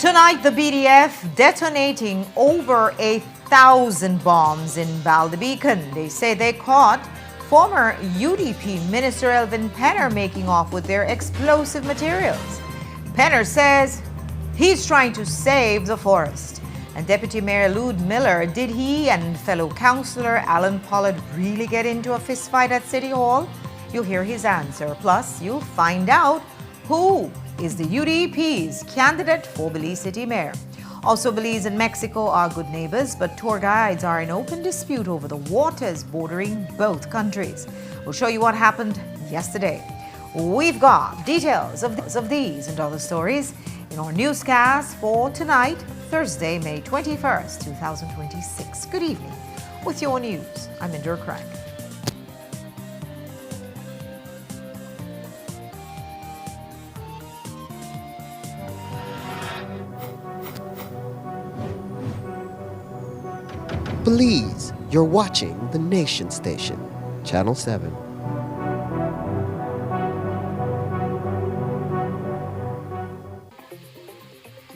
Tonight, the BDF detonating over 1,000 bombs in Ballybeacon. They say they caught former UDP Minister Elvin Penner making off with their explosive materials. Penner says he's trying to save the forest. And Deputy Mayor Lude Miller, did he and fellow councillor Alan Pollard really get into a fistfight at City Hall? You'll hear his answer. Plus, you'll find out who is the UDP's candidate for Belize City Mayor. Also, Belize and Mexico are good neighbors, but tour guides are in open dispute over the waters bordering both countries. We'll show you what happened yesterday. We've got details of these and other stories in our newscast for tonight, Thursday, May 21st, 2026. Good evening. With your news, I'm Indra Craig. Belize, you're watching the Nation Station, Channel 7.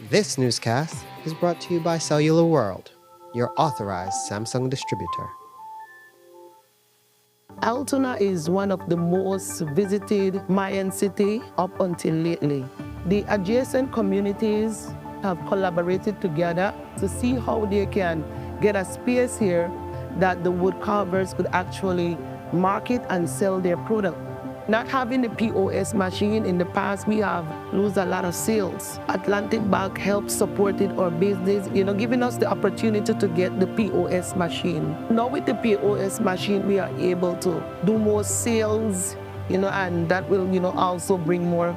This newscast is brought to you by Cellular World, your authorized Samsung distributor. Altona is one of the most visited Mayan city up until lately. The adjacent communities have collaborated together to see how they can get a space here that the wood carvers could actually market and sell their product. Not having the POS machine in the past, we have lost a lot of sales. Atlantic Bank helps supported our business, giving us the opportunity to get the POS machine. Now with the POS machine, we are able to do more sales, and that will, also bring more,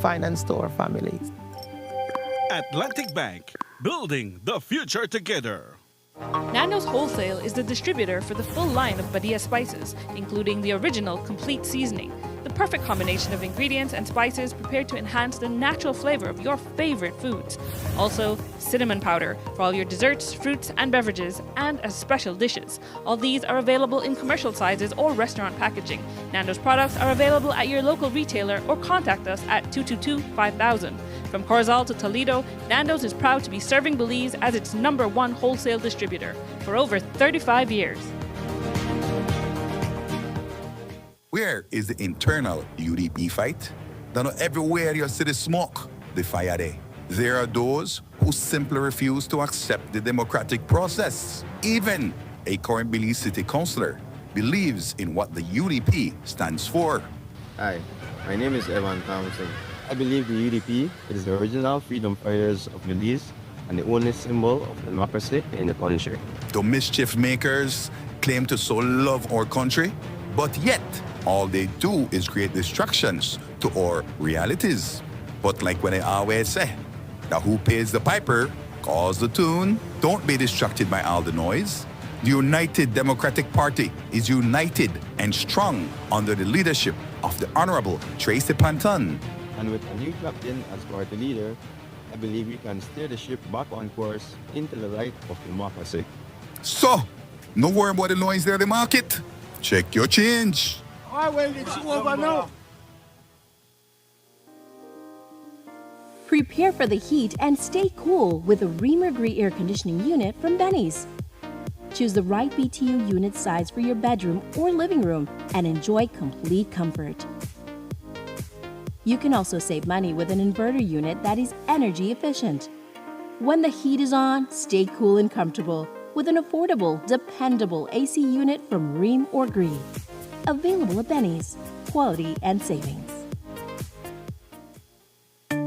finance to our families. Atlantic Bank, building the future together. Nando's Wholesale is the distributor for the full line of Badia spices, including the original complete seasoning, the perfect combination of ingredients and spices prepared to enhance the natural flavor of your favorite foods. Also, cinnamon powder for all your desserts, fruits, and beverages, and as special dishes. All these are available in commercial sizes or restaurant packaging. Nando's products are available at your local retailer or contact us at 222-5000. From Corozal to Toledo, Nando's is proud to be serving Belize as its #1 wholesale distributor for over 35 years. Where is the internal UDP fight? Not everywhere you see the smoke, the fire there. There are those who simply refuse to accept the democratic process. Even a current Belize City Councillor believes in what the UDP stands for. Hi, my name is Evan Thompson. I believe the UDP is the original freedom fighters of Belize and the only symbol of democracy in the country. The mischief makers claim to so love our country, but yet all they do is create distractions to our realities. But like when I always say, that who pays the piper calls the tune. Don't be distracted by all the noise. The United Democratic Party is united and strong under the leadership of the Honorable Tracy Panton. And with a new captain as party leader, I believe we can steer the ship back on course into the light of democracy. So, no worry about the noise there in the market. Check your change. Well, it's over now. Prepare for the heat and stay cool with a Reamer Gree air conditioning unit from Benny's. Choose the right BTU unit size for your bedroom or living room and enjoy complete comfort. You can also save money with an inverter unit that is energy efficient. When the heat is on, stay cool and comfortable with an affordable, dependable AC unit from Ream or Gree. Available at Benny's. Quality and savings.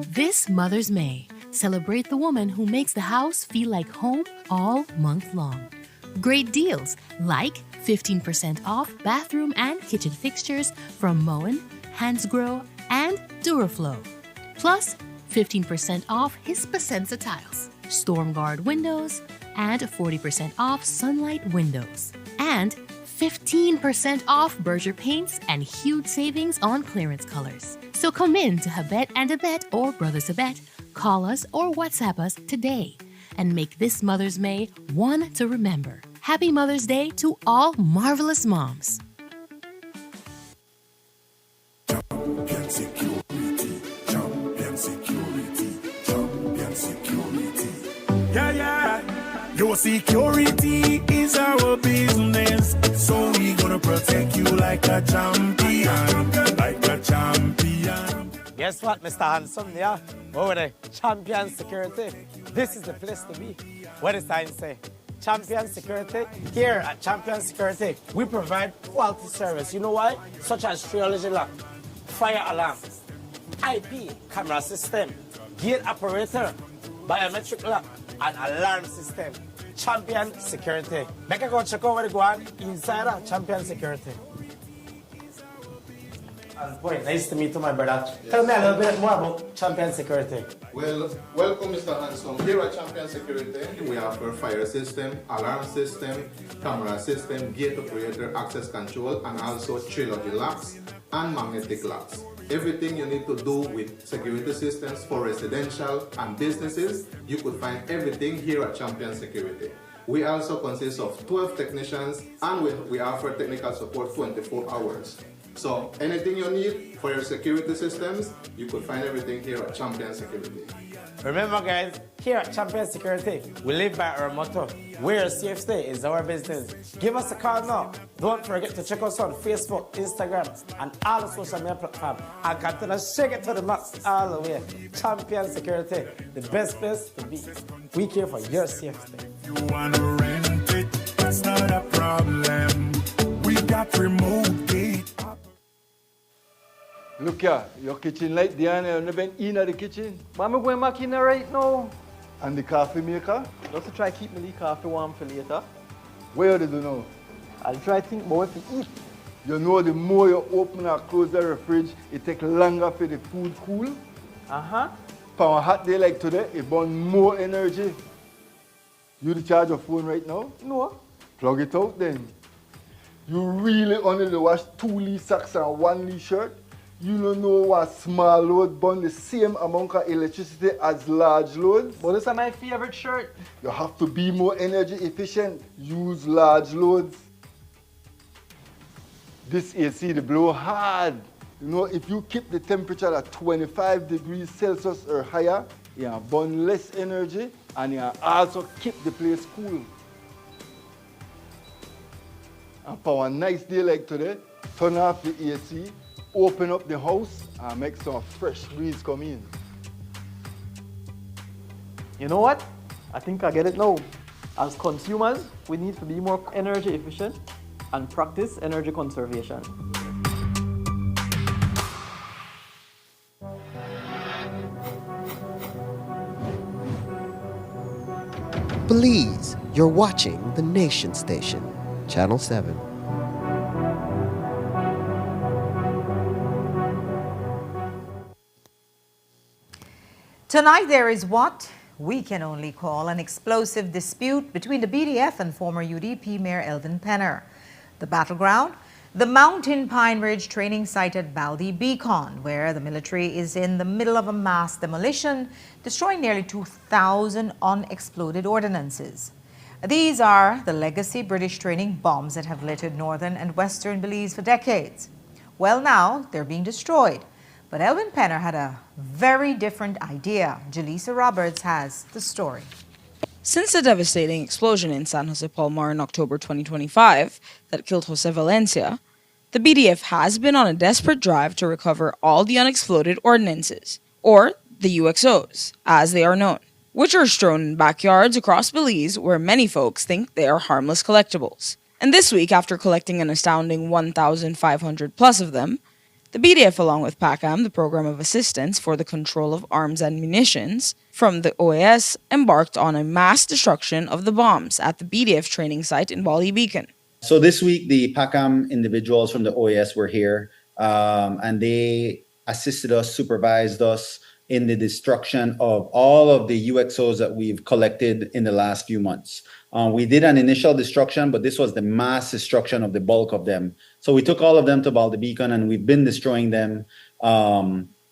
This Mother's May, celebrate the woman who makes the house feel like home all month long. Great deals like 15% off bathroom and kitchen fixtures from Moen, Hansgrohe, and Duraflow. Plus 15% off Hispasensa tiles, Stormguard windows, and 40% off Sunlight windows. And 15% off Berger paints and huge savings on clearance colors. So come in to Habet and Abet or Brothers Abet, call us or WhatsApp us today and make this Mother's May one to remember. Happy Mother's Day to all marvelous moms. Champion security, champion security, champion security. know security is our business, so we gonna protect you like a champion, like a champion. Guess what, Mr. Handsome? Yeah, over there, champion security. This is the place to be. What does sign say? Champion Security. Here at Champion Security, we provide quality service. You know why? Such as triology lock, fire alarm, IP camera system, gate operator, biometric lock, and alarm system. Champion Security. Make a go check out where they go on inside of Champion Security. And boy, nice to meet you, my brother. Yes. Tell me a little bit more about Champion Security. Well, welcome, Mr. Handsome. Here at Champion Security, we offer fire system, alarm system, camera system, gate operator, access control, and also trilogy locks and magnetic locks. Everything you need to do with security systems for residential and businesses, you could find everything here at Champion Security. We also consist of 12 technicians, and we offer technical support 24 hours. So anything you need for your security systems, you could find everything here at Champion Security. Remember guys, here at Champion Security, we live by our motto, where safety is our business. Give us a call now. Don't forget to check us on Facebook, Instagram, and all the social media platforms. And continue to shake it to the max all the way. Champion Security, the best place to be. We care for your safety. You wanna rent it, that's not a problem. We got remote gate. Look here, your kitchen light there and you've never been in the kitchen. But I'm going back in there right now. And the coffee maker? Just to try keep my coffee warm for later. What do you do now? I'll try to think about what to eat. You know the more you open or close the fridge, it takes longer for the food cool. Uh-huh. For a hot day like today, it burns more energy. You charge your phone right now? No. Plug it out then. You really only wash 2 Lee socks and 1 Lee shirt? You don't know what small load burn the same amount of electricity as large loads? But this is my favorite shirt. You have to be more energy efficient. Use large loads. This AC, the blow hard. You know, if you keep the temperature at 25 degrees Celsius or higher, you burn less energy and you also keep the place cool. And for a nice day like today, turn off the AC, open up the house and make some fresh breeze come in. You know what? I think I get it now. As consumers, we need to be more energy efficient and practice energy conservation. Please, you're watching the Nation Station, Channel 7. Tonight there is what we can only call an explosive dispute between the BDF and former UDP Mayor Elvin Penner. The battleground? The Mountain Pine Ridge training site at Baldy-Beacon, where the military is in the middle of a mass demolition, destroying nearly 2,000 unexploded ordnances. These are the legacy British training bombs that have littered northern and western Belize for decades. Well, now they're being destroyed. But Elvin Penner had a very different idea. Jaleesa Roberts has the story. Since the devastating explosion in San Jose Palmar in October 2025 that killed Jose Valencia, the BDF has been on a desperate drive to recover all the unexploded ordnances, or the UXOs, as they are known, which are strewn in backyards across Belize where many folks think they are harmless collectibles. And this week, after collecting an astounding 1,500 plus of them, the BDF, along with PACAM, the Program of Assistance for the Control of Arms and Munitions, from the OAS, embarked on a mass destruction of the bombs at the BDF training site in Baldy-Beacon. So this week, the PACAM individuals from the OAS were here, and they assisted us, supervised us in the destruction of all of the UXOs that we've collected in the last few months. We did an initial destruction, but this was the mass destruction of the bulk of them. So we took all of them to Baldy-Beacon and we've been destroying them.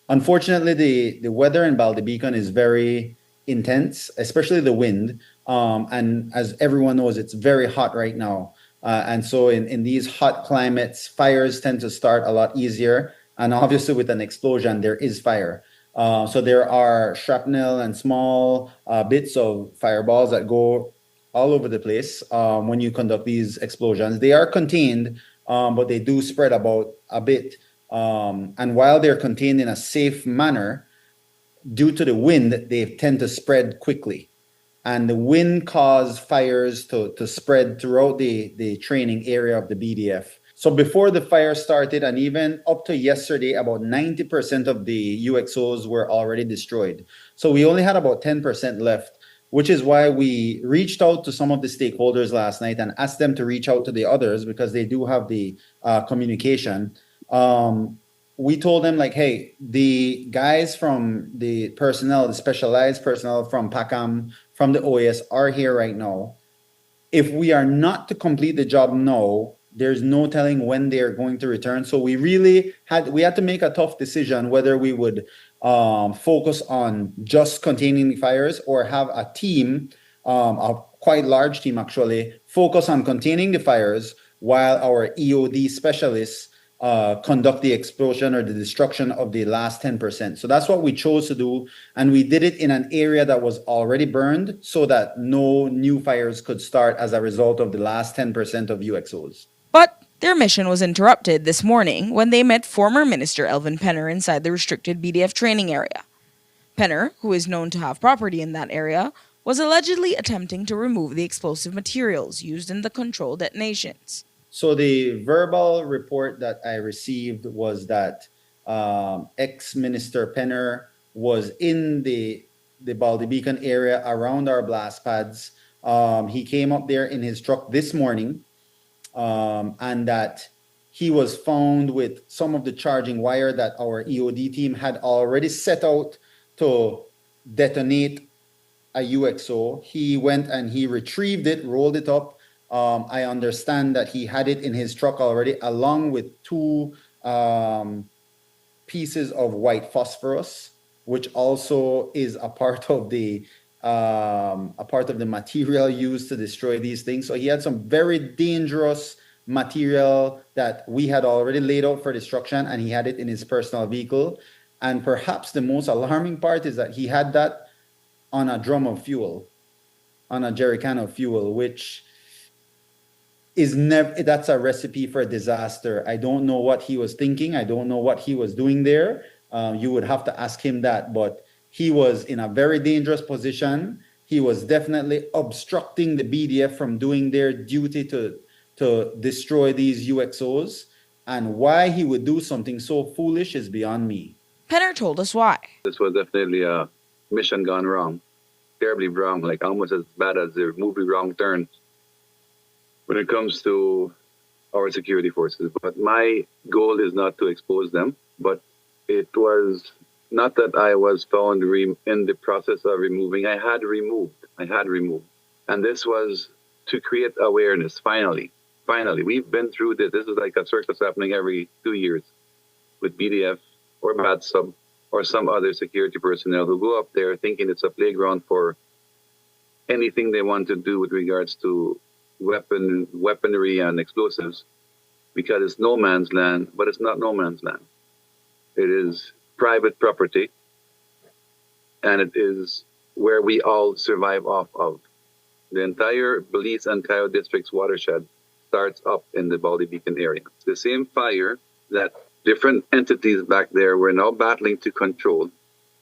Unfortunately, the weather in Baldy-Beacon is very intense, especially the wind. And as everyone knows, it's very hot right now. And so in these hot climates, fires tend to start a lot easier. And obviously with an explosion, there is fire. So there are shrapnel and small bits of fireballs that go all over the place when you conduct these explosions. They are contained, but they do spread about a bit. And while they're contained in a safe manner, due to the wind, they tend to spread quickly. And the wind caused fires to spread throughout the training area of the BDF. So before the fire started, and even up to yesterday, about 90% of the UXOs were already destroyed. So we only had about 10% left, which is why we reached out to some of the stakeholders last night and asked them to reach out to the others because they do have the communication. We told them like, hey, the guys from the personnel, the specialized personnel from PACAM, from the OAS are here right now. If we are not to complete the job now, there's no telling when they are going to return. So we had to make a tough decision whether we would focus on just containing the fires or have a team, a quite large team actually, focus on containing the fires while our EOD specialists conduct the explosion or the destruction of the last 10%. So that's what we chose to do. And we did it in an area that was already burned so that no new fires could start as a result of the last 10% of UXOs. But their mission was interrupted this morning when they met former Minister Elvin Penner inside the restricted BDF training area. Penner, who is known to have property in that area, was allegedly attempting to remove the explosive materials used in the controlled detonations. So the verbal report that I received was that ex-Minister Penner was in the Baldy Beacon area around our blast pads. He came up there in his truck this morning, and that he was found with some of the charging wire that our EOD team had already set out to detonate a UXO. He went and he retrieved it, rolled it up. I understand that he had it in his truck already, along with 2 pieces of white phosphorus, which also is a part of the material used to destroy these things. So he had some very dangerous material that we had already laid out for destruction, and he had it in his personal vehicle. And perhaps the most alarming part is that he had that on a drum of fuel, on a jerry can of fuel, which is that's a recipe for disaster. I don't know what he was thinking. I don't know what he was doing there. You would have to ask him that, but he was in a very dangerous position. He was definitely obstructing the BDF from doing their duty to destroy these UXOs. And why he would do something so foolish is beyond me. Penner told us why. This was definitely a mission gone wrong, terribly wrong, like almost as bad as the movie Wrong Turn when it comes to our security forces. But my goal is not to expose them, but it was not that I was found in the process of removing. I had removed. And this was to create awareness, finally. We've been through this. This is like a circus happening every 2 years with BDF or BATSUB or some other security personnel who go up there thinking it's a playground for anything they want to do with regards to weaponry and explosives, because it's no man's land, but it's not no man's land. It is private property, and it is where we all survive off of. The entire Belize and Cayo District's watershed starts up in the Baldy Beacon area. The same fire that different entities back there were now battling to control,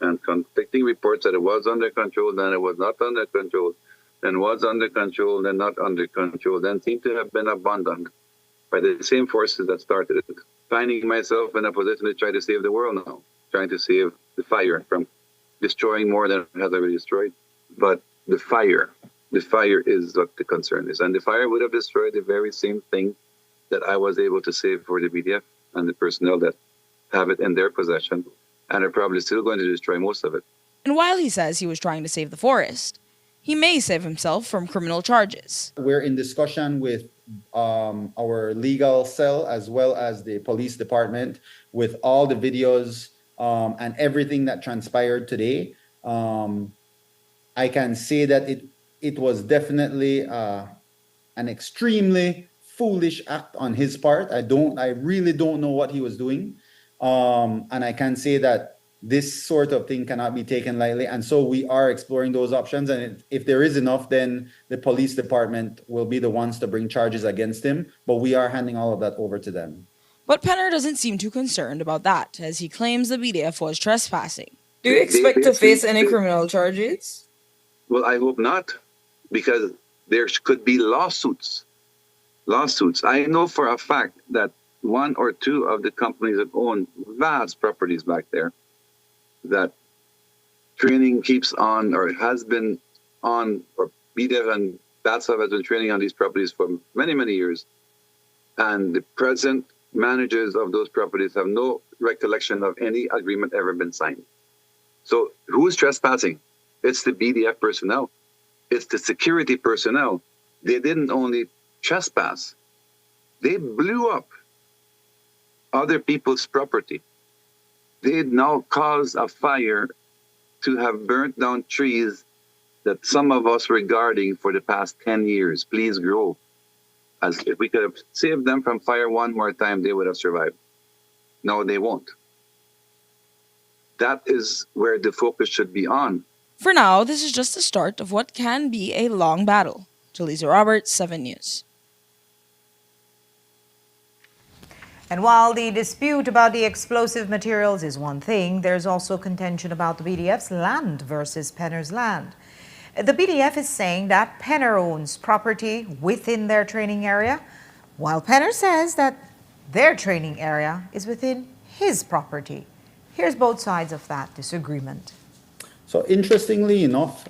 and conflicting reports that it was under control, then it was not under control, then was under control, then not under control, then seemed to have been abandoned by the same forces that started it. Finding myself in a position to try to save the world now, trying to save the fire from destroying more than it has already destroyed. But the fire is what the concern is. And the fire would have destroyed the very same thing that I was able to save for the BDF and the personnel that have it in their possession, and are probably still going to destroy most of it. And while he says he was trying to save the forest, he may save himself from criminal charges. We're in discussion with our legal cell as well as the police department with all the videos and everything that transpired today. I can say that it was definitely an extremely foolish act on his part. I really don't know what he was doing. And I can say that this sort of thing cannot be taken lightly. And so we are exploring those options. And if there is enough, then the police department will be the ones to bring charges against him. But we are handing all of that over to them. But Penner doesn't seem too concerned about that, as he claims the BDF was trespassing. Do you expect to face any criminal charges? Well, I hope not, because there could be lawsuits. I know for a fact that one or two of the companies that own vast properties back there, that training keeps on or has been on, or BDF and BATSAF has been training on these properties for many, many years. And the present managers of those properties have no recollection of any agreement ever been signed. So who is trespassing? It's the BDF personnel. It's the security personnel. They didn't only trespass, they blew up other people's property. They now caused a fire to have burnt down trees that some of us were guarding for the past 10 years. Please grow. As if we could have saved them from fire one more time, they would have survived. No, they won't. That is where the focus should be on. For now, this is just the start of what can be a long battle. Jaleesa Roberts, 7 News. And while the dispute about the explosive materials is one thing, there's also contention about the BDF's land versus Penner's land. The BDF is saying that Penner owns property within their training area, while Penner says that their training area is within his property. Here's both sides of that disagreement. So interestingly enough,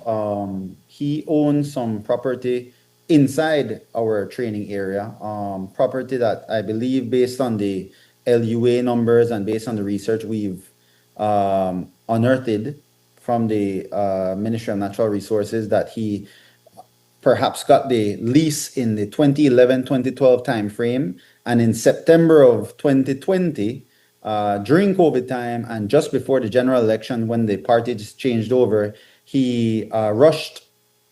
he owns some property inside our training area, property that I believe, based on the LUA numbers and based on the research we've unearthed from the Ministry of Natural Resources, that he perhaps got the lease in the 2011-2012 timeframe, and in September of 2020, during COVID time and just before the general election, when the party just changed over, he rushed.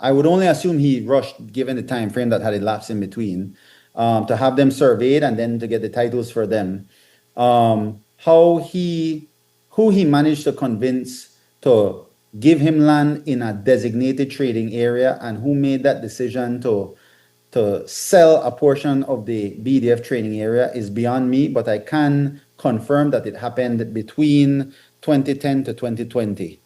I would only assume he rushed, given the time frame that had elapsed in between, to have them surveyed and then to get the titles for them. Who he managed to convince to give him land in a designated trading area, and who made that decision to sell a portion of the BDF training area is beyond me, but I can confirm that it happened between 2010 to 2020.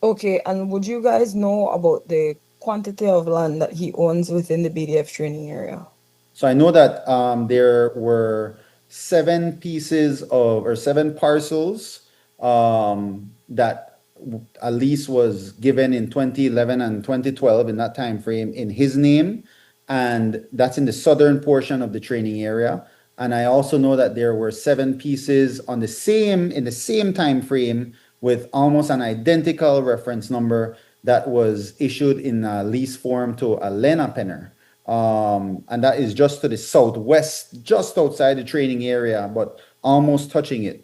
Okay, and would you guys know about the quantity of land that he owns within the BDF training area? So I know that there were 7 parcels that a lease was given in 2011 and 2012 in that time frame in his name, and that's in the southern portion of the training area. And I also know that there were 7 pieces in the same time frame with almost an identical reference number that was issued in a lease form to Elena Penner. And that is just to the southwest, just outside the training area, but almost touching it.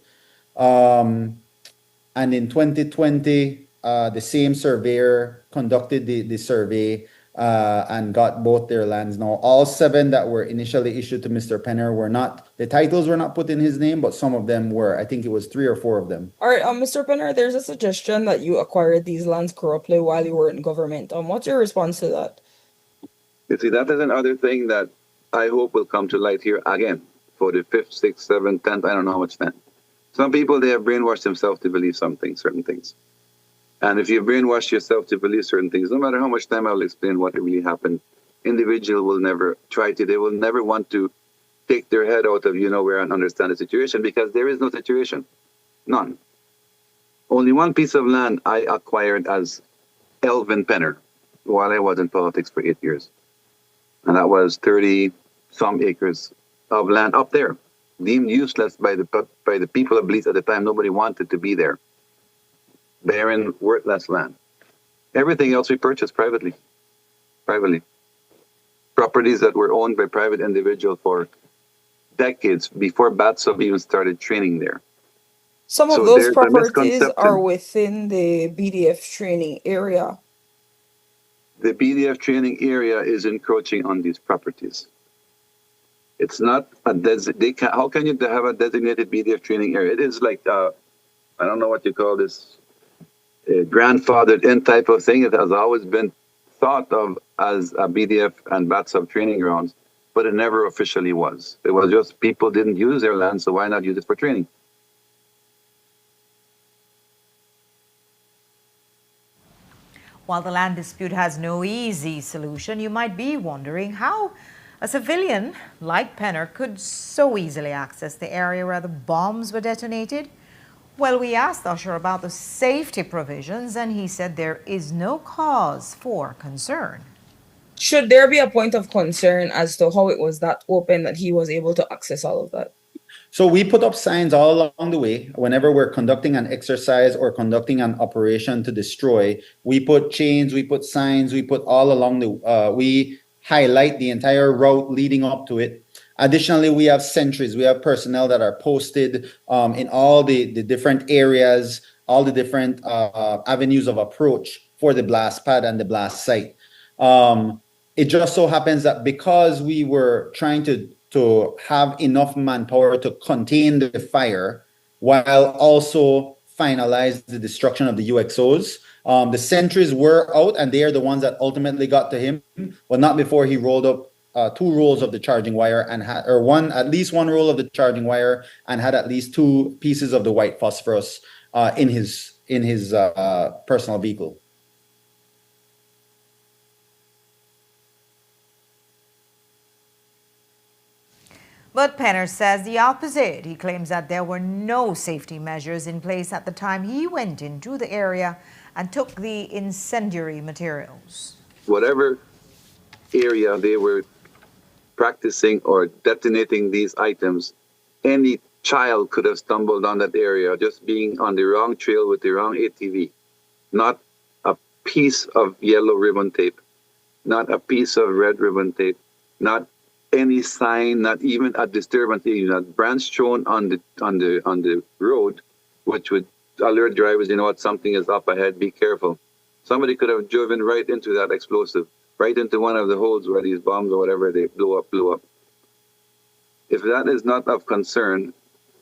And in 2020, the same surveyor conducted the survey and got both their lands. Now, all 7 that were initially issued to Mr. Penner the titles were not put in his name, but some of them were. I think it was 3 or 4 of them. All right, Mr. Penner, there's a suggestion that you acquired these lands corruptly while you were in government. What's your response to that? You see, that is another thing that I hope will come to light here again for the 5th, 6th, 7th, 10th, I don't know how much then. Some people, they have brainwashed themselves to believe certain things. And if you brainwash yourself to believe certain things, no matter how much time I'll explain what really happened, individual will never they will never want to take their head out of where and understand the situation, because there is no situation. None. Only one piece of land I acquired as Elvin Penner while I was in politics for 8 years. And that was 30-some acres of land up there, deemed useless by the people of Belize at the time. Nobody wanted to be there. Barren, worthless land. Everything else we purchased privately. Properties that were owned by private individuals for decades before BATSAF even started training there. Some of those properties are within the BDF training area. The BDF training area is encroaching on these properties. It's not a how can you have a designated BDF training area? It is like I don't know what you call this, grandfathered in type of thing. It has always been thought of as a BDF and BATSUB training grounds, but it never officially was. It was just people didn't use their land, so why not use it for training? While the land dispute has no easy solution, you might be wondering how a civilian like Penner could so easily access the area where the bombs were detonated. Well, we asked Usher about the safety provisions, and he said there is no cause for concern. Should there be a point of concern as to how it was that open that he was able to access all of that? So we put up signs all along the way. Whenever we're conducting an exercise or conducting an operation to destroy, we put chains, we put signs, we put all along we highlight the entire route leading up to it. Additionally, we have sentries, we have personnel that are posted in all the different areas, all the different avenues of approach for the blast pad and the blast site. It just so happens that because we were trying to have enough manpower to contain the fire while also finalize the destruction of the UXOs, the sentries were out, and they are the ones that ultimately got to him, but not before he rolled up 2 rolls of the charging wire and had, or at least one roll of the charging wire, and had at least 2 pieces of the white phosphorus in his personal vehicle. But Penner says the opposite. He claims that there were no safety measures in place at the time he went into the area and took the incendiary materials. Whatever area they were practicing or detonating these items, any child could have stumbled on that area just being on the wrong trail with the wrong ATV. Not a piece of yellow ribbon tape, not a piece of red ribbon tape, not any sign, not even a disturbance, a branch thrown on the road, which would alert drivers, you know what, something is up ahead, be careful. Somebody could have driven right into that explosive, right into one of the holes where these bombs or whatever they blew up. If that is not of concern,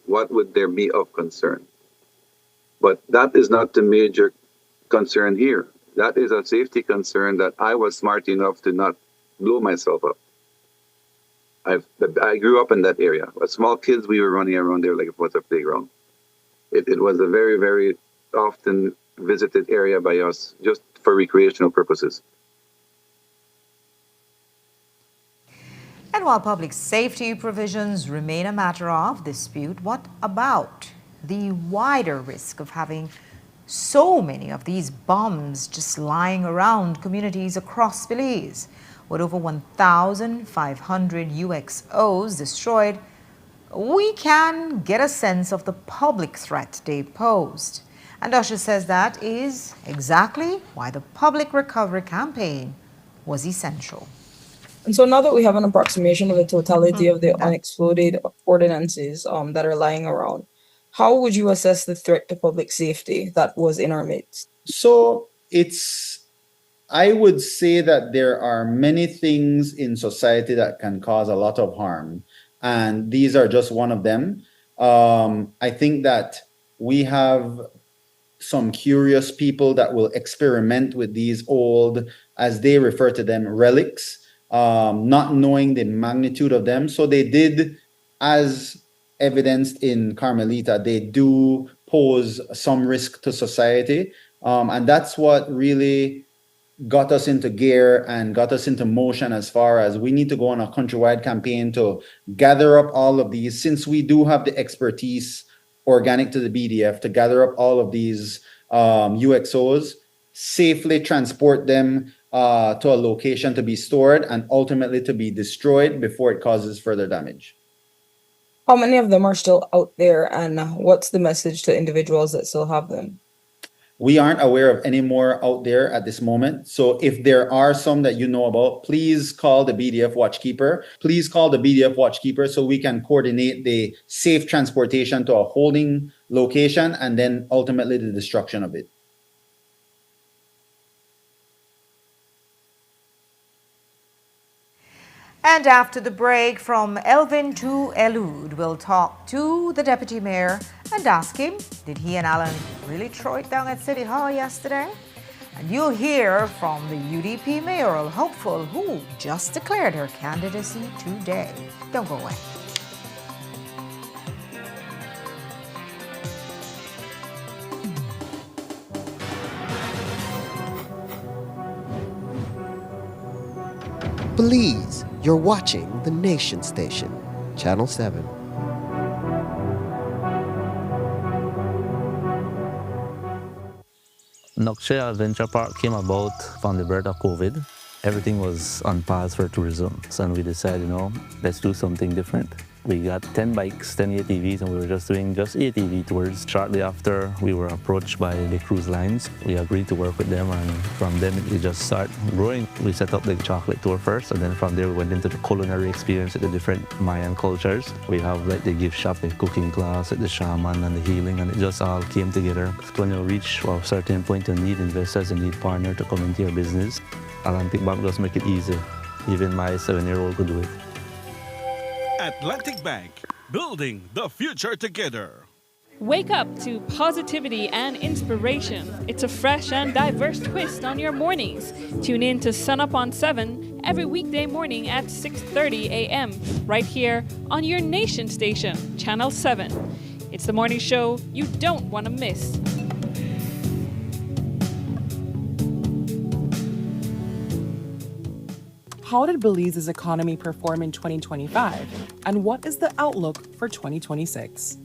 what would there be of concern? But that is not the major concern here. That is a safety concern that I was smart enough to not blow myself up. I grew up in that area. As small kids, we were running around there like it was a playground. It was a very, very often visited area by us just for recreational purposes. And while public safety provisions remain a matter of dispute, what about the wider risk of having so many of these bombs just lying around communities across Belize? With over 1,500 UXOs destroyed, we can get a sense of the public threat they posed. And Usher says that is exactly why the public recovery campaign was essential. And so now that we have an approximation of the totality of the unexploded ordinances that are lying around, how would you assess the threat to public safety that was in our midst? So I would say that there are many things in society that can cause a lot of harm, and these are just one of them. I think that we have some curious people that will experiment with these old, as they refer to them, relics, not knowing the magnitude of them. So they did, as evidenced in Carmelita, they do pose some risk to society. And that's what really got us into gear and got us into motion, as far as we need to go on a countrywide campaign to gather up all of these, since we do have the expertise organic to the BDF to gather up all of these UXOs, safely transport them to a location to be stored and ultimately to be destroyed before it causes further damage. How many of them are still out there, and what's the message to individuals that still have them? We aren't aware of any more out there at this moment. So if there are some that you know about, please call the BDF Watchkeeper. Please call the BDF Watchkeeper so we can coordinate the safe transportation to a holding location and then ultimately the destruction of it. And And after the break, from Elvin to Elude, we'll talk to the deputy mayor and ask him, did he and Alan really throw it down at City Hall yesterday? And you'll hear from the UDP mayoral hopeful who just declared her candidacy today. Don't go away. Belize, you're watching the Nation Station, Channel 7. Nokche Adventure Park came about from the birth of COVID. Everything was on pause for tourism. So we decided, let's do something different. We got 10 bikes, 10 ATVs, and we were just doing ATV tours. Shortly after, we were approached by the cruise lines. We agreed to work with them, and from them, it just started growing. We set up the chocolate tour first, and then from there, we went into the culinary experience at the different Mayan cultures. We have the gift shop, the cooking class, the shaman, and the healing, and it just all came together. When you reach a certain point, you need investors, you need partners to come into your business. Atlantic Bank just make it easy. Even my 7-year-old could do it. Atlantic Bank, building the future together. Wake up to positivity and inspiration. It's a fresh and diverse twist on your mornings. Tune in to Sun Up on 7 every weekday morning at 6:30 a.m. right here on your Nation Station, Channel 7. It's the morning show you don't want to miss. How did Belize's economy perform in 2025, and what is the outlook for 2026?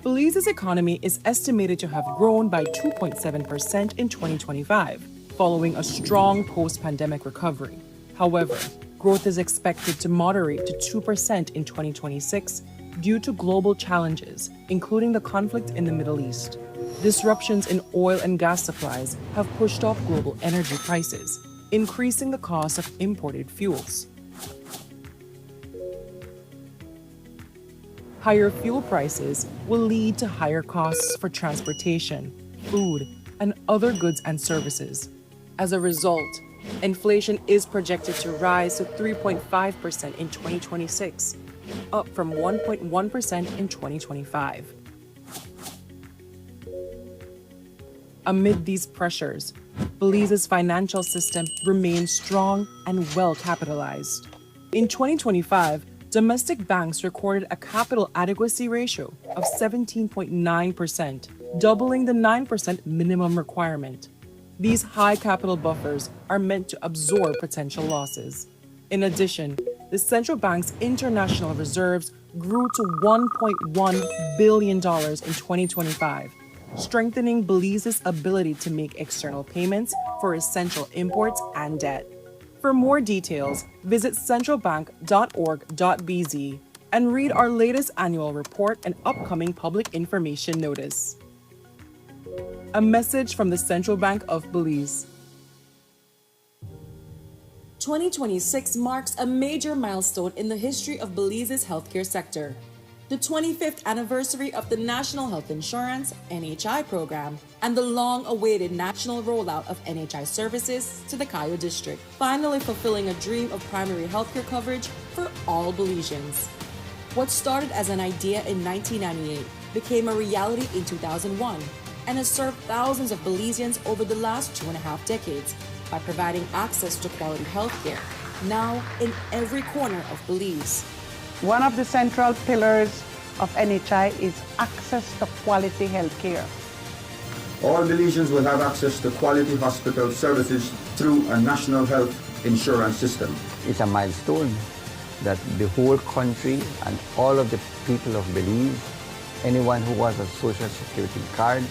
Belize's economy is estimated to have grown by 2.7% in 2025, following a strong post-pandemic recovery. However, growth is expected to moderate to 2% in 2026 due to global challenges, including the conflict in the Middle East. Disruptions in oil and gas supplies have pushed up global energy prices, increasing the cost of imported fuels. Higher fuel prices will lead to higher costs for transportation, food, and other goods and services. As a result, inflation is projected to rise to 3.5% in 2026, up from 1.1% in 2025. Amid these pressures, Belize's financial system remains strong and well capitalized. In 2025, domestic banks recorded a capital adequacy ratio of 17.9%, doubling the 9% minimum requirement. These high capital buffers are meant to absorb potential losses. In addition, the central bank's international reserves grew to $1.1 billion in 2025, strengthening Belize's ability to make external payments for essential imports and debt. For more details, visit centralbank.org.bz and read our latest annual report and upcoming public information notice. A message from the Central Bank of Belize. 2026 marks a major milestone in the history of Belize's healthcare sector. The 25th anniversary of the National Health Insurance (NHI) program and the long-awaited national rollout of NHI services to the Cayo district, finally fulfilling a dream of primary healthcare coverage for all Belizeans. What started as an idea in 1998 became a reality in 2001 and has served thousands of Belizeans over the last 2.5 decades by providing access to quality healthcare, now in every corner of Belize. One of the central pillars of NHI is access to quality health care. All Belizeans will have access to quality hospital services through a national health insurance system. It's a milestone that the whole country and all of the people of Belize, anyone who has a social security card,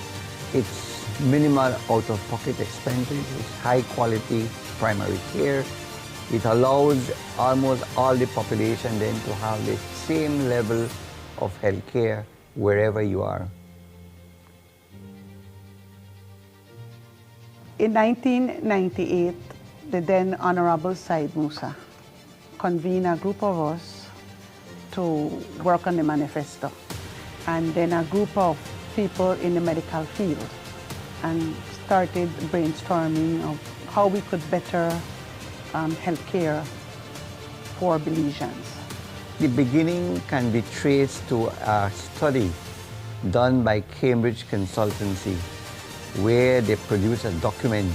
it's minimal out-of-pocket expenses, it's high-quality primary care. It allows almost all the population then to have the same level of health care wherever you are. In 1998, the then Honorable Said Musa convened a group of us to work on the manifesto, and then a group of people in the medical field, and started brainstorming of how we could better healthcare for Belizeans. The beginning can be traced to a study done by Cambridge Consultancy, where they produced a document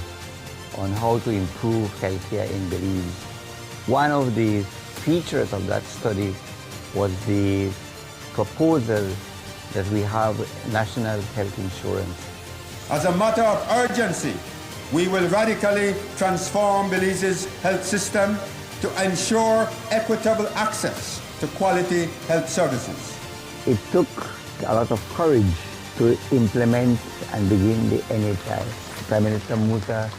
on how to improve healthcare in Belize. One of the features of that study was the proposal that we have national health insurance. As a matter of urgency, we will radically transform Belize's health system to ensure equitable access to quality health services. It took a lot of courage to implement and begin the NHI. Prime Minister Musa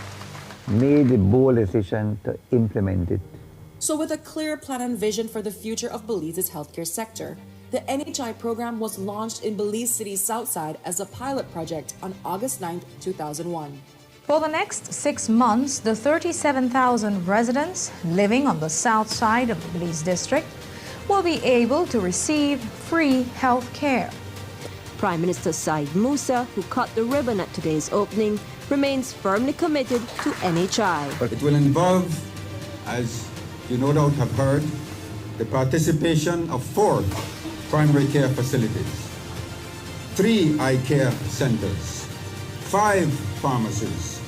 made the bold decision to implement it. So with a clear plan and vision for the future of Belize's healthcare sector, the NHI program was launched in Belize City's south side as a pilot project on August 9, 2001. For the next 6 months, the 37,000 residents living on the south side of the Belize district will be able to receive free health care. Prime Minister Said Musa, who cut the ribbon at today's opening, remains firmly committed to NHI. But it will involve, as you no doubt have heard, the participation of 4 primary care facilities, 3 eye care centers, 5 pharmacies,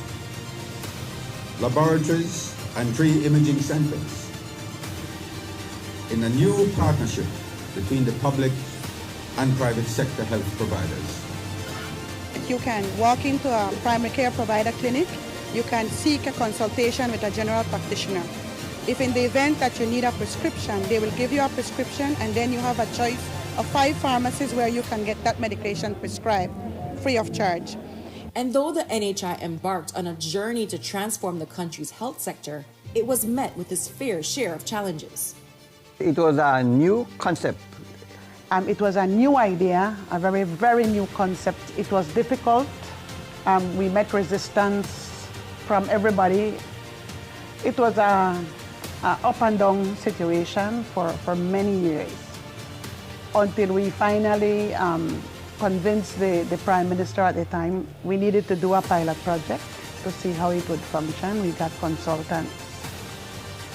laboratories, and 3 imaging centers in a new partnership between the public and private sector health providers. You can walk into a primary care provider clinic, you can seek a consultation with a general practitioner. If in the event that you need a prescription, they will give you a prescription, and then you have a choice of 5 pharmacies where you can get that medication prescribed free of charge. And though the NHI embarked on a journey to transform the country's health sector, it was met with its fair share of challenges. It was a new concept. It was a new idea, a very, very new concept. It was difficult. We met resistance from everybody. It was a up and down situation for many years until we finally convinced the Prime Minister at the time we needed to do a pilot project to see how it would function. We got consultants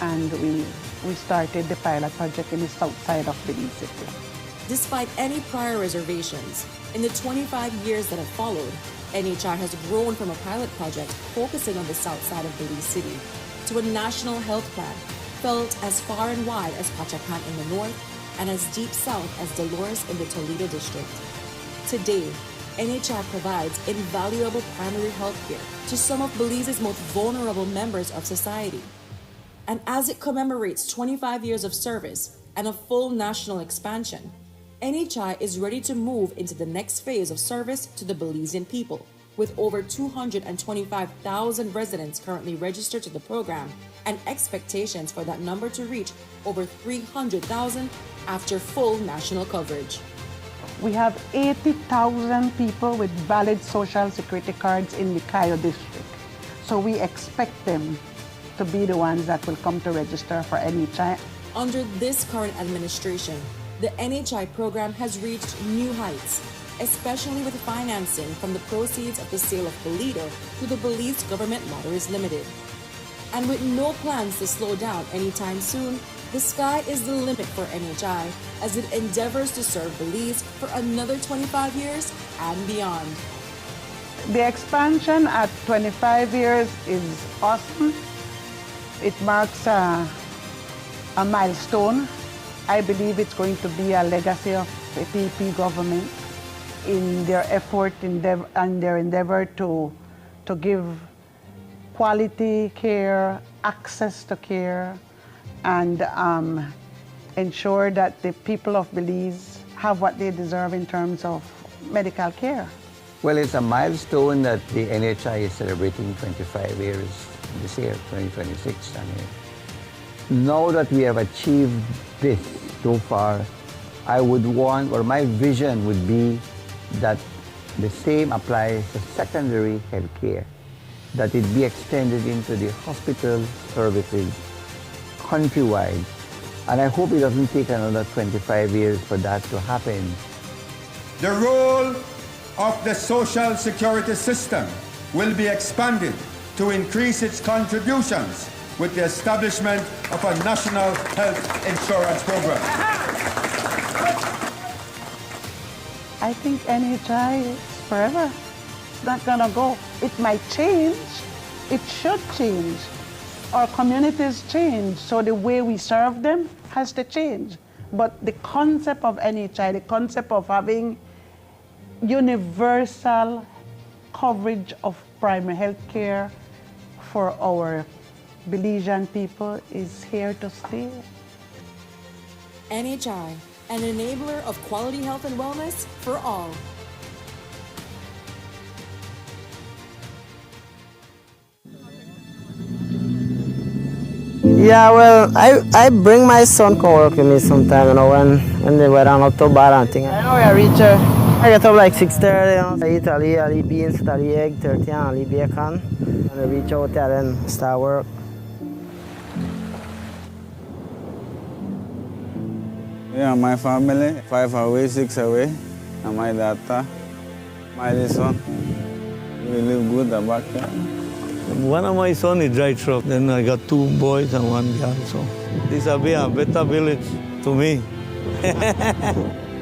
and we started the pilot project in the south side of Belize City. Despite any prior reservations, in the 25 years that have followed, NHI has grown from a pilot project focusing on the south side of Belize City to a national health plan felt as far and wide as Pachacan in the north and as deep south as Dolores in the Toledo district. Today, NHI provides invaluable primary health care to some of Belize's most vulnerable members of society. And as it commemorates 25 years of service and a full national expansion, NHI is ready to move into the next phase of service to the Belizean people, with over 225,000 residents currently registered to the program and expectations for that number to reach over 300,000 after full national coverage. We have 80,000 people with valid Social Security cards in the Cayo district. So we expect them to be the ones that will come to register for NHI. Under this current administration, the NHI program has reached new heights, especially with financing from the proceeds of the sale of Toledo to the Belize Government Lotteries Limited. And with no plans to slow down anytime soon, the sky is the limit for NHI as it endeavors to serve Belize for another 25 years and beyond. The expansion at 25 years is awesome. It marks a milestone. I believe it's going to be a legacy of the PP government in their effort and their endeavor to give quality care, access to care, and ensure that the people of Belize have what they deserve in terms of medical care. Well, it's a milestone that the NHI is celebrating 25 years this year, 2026. I mean, now that we have achieved this so far, I would want, or my vision would be that the same applies to secondary health care, that it be extended into the hospital services countrywide. And I hope it doesn't take another 25 years for that to happen. The role of the social security system will be expanded to increase its contributions with the establishment of a national health insurance program. I think NHI is forever. It's not gonna go. It might change. It should change. Our communities change, so the way we serve them has to change. But the concept of NHI, the concept of having universal coverage of primary health care for our Belizean people is here to stay. NHI, an enabler of quality health and wellness for all. Yeah, well, I bring my son to work with me sometime, you know, when the weather not too bad and thing. I know I reach I get up like 6:30, you know. I eat beans, I eat egg, 30 and I eat bacon. And I reach out there and start work. Yeah, my family, 5 away, 6 away, and my daughter, my little son. We live good back there. One of my sons is dry truck. Then I got 2 boys and 1 girl. So this will be a better village to me.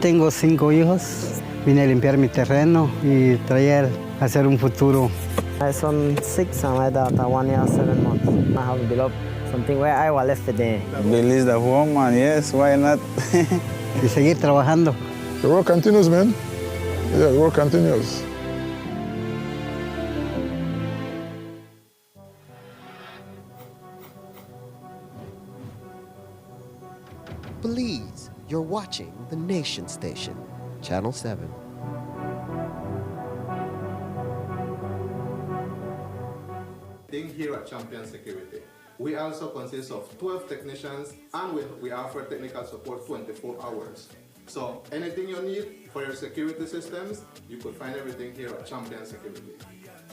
Tengo 5 hijos. Vine a limpiar mi terreno y traer, hacer un futuro. My son 6 and my daughter 1 year, 7 months. I have built up something where I was left today. Belize the home, man. Yes, why not? Y seguir trabajando. The work continues, man. Yeah, the work continues. Belize, you're watching the Nation Station, Channel 7. Here at Champion Security. We also consist of 12 technicians and we offer technical support 24 hours. So anything you need for your security systems, you could find everything here at Champion Security.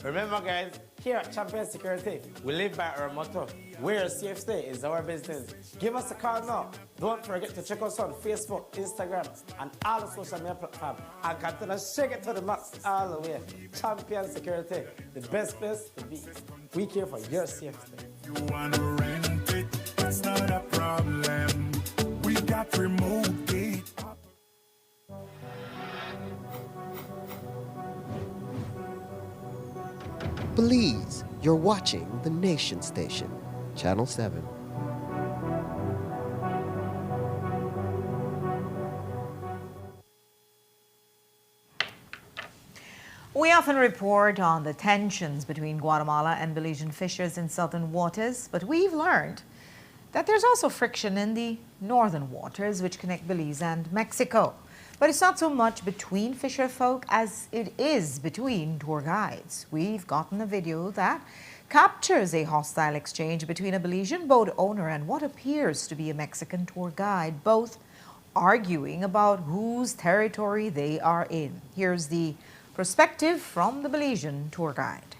Remember guys, here at Champion Security, we live by our motto, where your safe stay is our business. Give us a call now. Don't forget to check us on Facebook, Instagram, and all the social media platforms. And continue to shake it to the max all the way. Champion Security, the best place to be. We care for your safety. You wanna rent it, it's not a problem. We got remote gate. Belize, you're watching the Nation Station, Channel 7. We often report on the tensions between Guatemala and Belizean fishers in southern waters, but we've learned that there's also friction in the northern waters which connect Belize and Mexico. But it's not so much between fisher folk as it is between tour guides. We've gotten a video that captures a hostile exchange between a Belizean boat owner and what appears to be a Mexican tour guide, both arguing about whose territory they are in. Here's the perspective from the Belizean tour guide.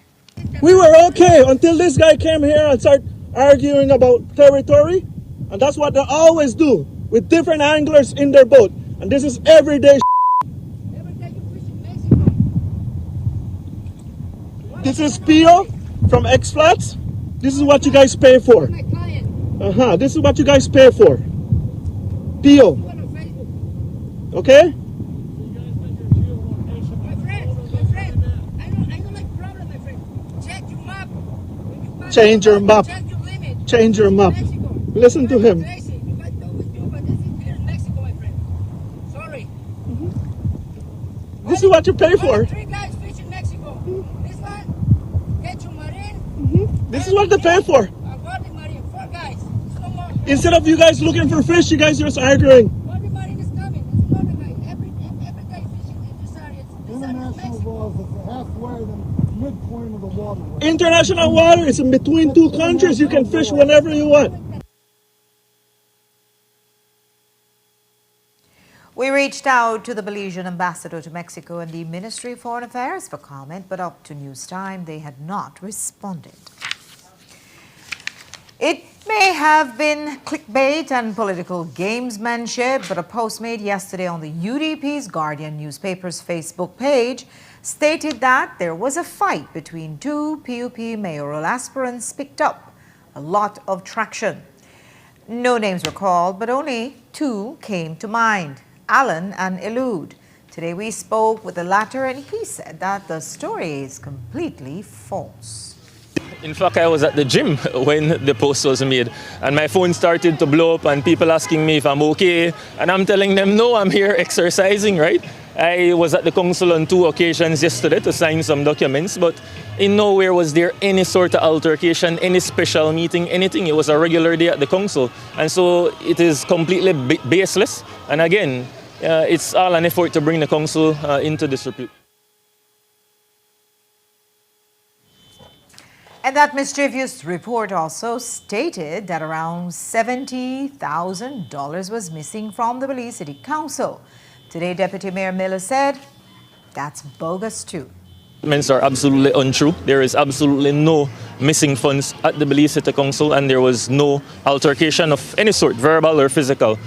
We were okay until this guy came here and started arguing about territory, and that's what they always do with different anglers in their boat. And this is everyday. This is Pio from X Flats. This is what you guys pay for. This is what you guys pay for. Pio. Okay? Change your map. Change your map. Listen to him. This is what you pay for. 3 guys fish in Mexico. This one, get you marine. This is what they pay for. Marine, 4 guys. No more. Instead of you guys looking for fish, you guys are just arguing. Marine is coming. It's another guy. Every day fishing in this area. International waters is halfway the midpoint of the waterway. International water is in between 2 countries. You can fish whenever you want. We reached out to the Belizean ambassador to Mexico and the Ministry of Foreign Affairs for comment, but up to news time, they had not responded. It may have been clickbait and political gamesmanship, but a post made yesterday on the UDP's Guardian newspaper's Facebook page stated that there was a fight between 2 PUP mayoral aspirants picked up a lot of traction. No names were called, but only two came to mind, Alan and Elude. Today we spoke with the latter and he said that the story is completely false. In fact, I was at the gym when the post was made and my phone started to blow up and people asking me if I'm okay. And I'm telling them, no, I'm here exercising, right? I was at the council on 2 occasions yesterday to sign some documents, but in nowhere was there any sort of altercation, any special meeting, anything. It was a regular day at the council. And so it is completely baseless. And again, it's all an effort to bring the council into disrepute. And that mischievous report also stated that around $70,000 was missing from the Belize City Council. Today, Deputy Mayor Miller said that's bogus too. Statements are absolutely untrue. There is absolutely no missing funds at the Belize City Council and there was no altercation of any sort, verbal or physical.